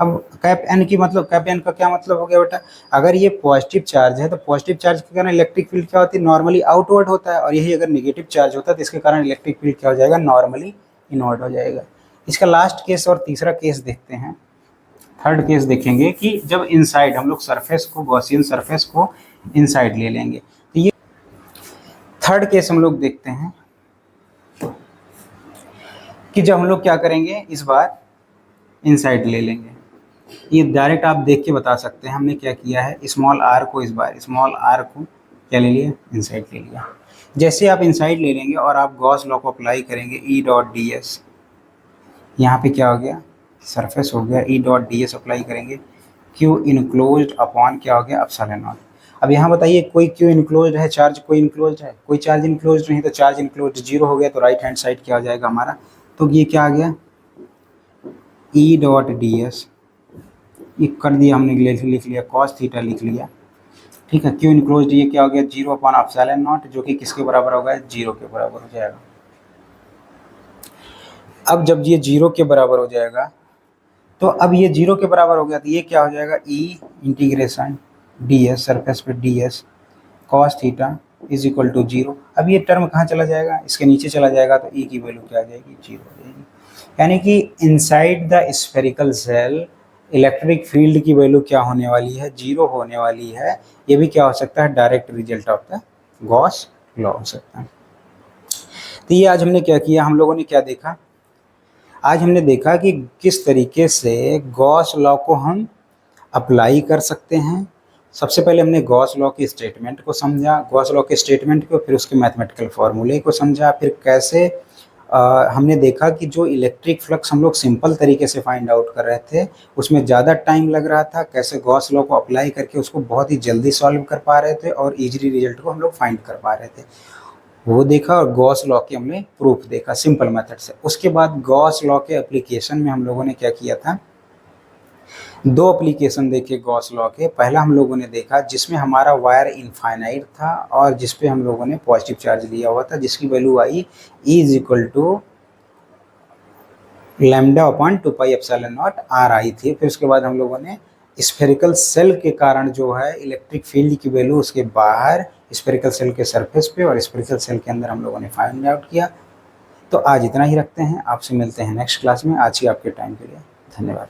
अब कैप एन की मतलब, कैप एन का क्या मतलब हो गया बेटा, अगर ये पॉजिटिव चार्ज है तो पॉजिटिव चार्ज के कारण इलेक्ट्रिक फील्ड क्या होती है, नॉर्मली आउटवर्ड होता है, और यही अगर नेगेटिव चार्ज होता है तो इसके कारण इलेक्ट्रिक फील्ड क्या हो जाएगा, नॉर्मली इनवर्ड हो जाएगा। इसका लास्ट केस और तीसरा केस देखते हैं। थर्ड केस देखेंगे कि जब इनसाइड हम लोग सरफेस को, गॉसियन सरफेस को इनसाइड ले लेंगे, तो ये थर्ड केस हम लोग देखते हैं कि जब हम लोग क्या करेंगे, इस बार इनसाइड ले लेंगे। ये डायरेक्ट आप देख के बता सकते हैं हमने क्या किया है, स्मॉल आर को, इस बार स्मॉल आर को क्या ले लिया, इनसाइड ले लिया। जैसे आप इनसाइड ले लेंगे और आप गॉस लॉ को अप्लाई करेंगे, ई डॉट डी एस, यहाँ पे क्या हो गया, सरफेस हो गया, ई डॉट डी एस अप्लाई करेंगे, क्यू इनक्लोज्ड अपॉन क्या हो गया, एप्सिलॉन नॉट। अब यहाँ बताइए कोई क्यों इनक्लोज है, चार्ज कोई इनक्लोज है, कोई चार्ज इनक्लोज नहीं, तो चार्ज इनक्लोज जीरो हो गया, तो राइट हैंड साइड क्या हो जाएगा हमारा, तो ये क्या आ गया ई डॉट डी एस, ये कर दिया हमने, लिख लिया कॉस थीटा लिख लिया, ठीक है। क्यों इनक्लोज, ये क्या हो गया 0/ε0, जो कि किसके बराबर होगा, जीरो के बराबर हो जाएगा। अब जब ये जीरो के बराबर हो जाएगा, तो अब ये जीरो के बराबर हो गया, तो ये क्या हो जाएगा E integration d s, surface पे d s cos theta is equal to zero. अब ये टर्म कहाँ चला जाएगा, इसके नीचे चला जाएगा, तो ई की वैल्यू क्या आ जाएगी, जीरो हो जाएगी। यानी कि inside the spherical shell electric field की वैल्यू क्या होने वाली है, जीरो होने वाली है। ये भी क्या हो सकता है, direct result of the Gauss law हो सकता है। तो ये आज हमने क्या किया, हम लोगों ने क्या देखा, आज हमने देखा कि किस तरीके से गॉस लॉ को हम अप्लाई कर सकते हैं। सबसे पहले हमने गॉस लॉ के स्टेटमेंट को समझा, गॉस लॉ के स्टेटमेंट को, फिर उसके मैथमेटिकल फार्मूले को समझा, फिर कैसे हमने देखा कि जो इलेक्ट्रिक फ्लक्स हम लोग सिंपल तरीके से फाइंड आउट कर रहे थे उसमें ज़्यादा टाइम लग रहा था, कैसे गॉस लॉ को अप्लाई करके उसको बहुत ही जल्दी सॉल्व कर पा रहे थे और इजीली रिजल्ट को हम लोग फाइंड कर पा रहे थे, वो देखा। और गॉस लॉ के हमने प्रूफ देखा सिंपल मेथड से। उसके बाद गॉस लॉ के एप्लीकेशन में हम लोगों ने क्या किया था, दो एप्लीकेशन देखे गॉस लॉ के। पहला हम लोगों ने देखा जिसमें हमारा वायर इनफाइनाइट था और जिस पे हम लोगों ने पॉजिटिव चार्ज लिया हुआ था, जिसकी वैल्यू आई E is equal to λ/2πε0 r आई थी। फिर उसके बाद हम लोगों ने स्फेरिकल सेल के कारण जो है इलेक्ट्रिक फील्ड की वैल्यू उसके बाहर स्फेरिकल सेल के सरफेस पे और स्फेरिकल सेल के अंदर हम लोगों ने फाइंड आउट किया। तो आज इतना ही रखते हैं, आपसे मिलते हैं नेक्स्ट क्लास में। आज ही आपके टाइम के लिए धन्यवाद।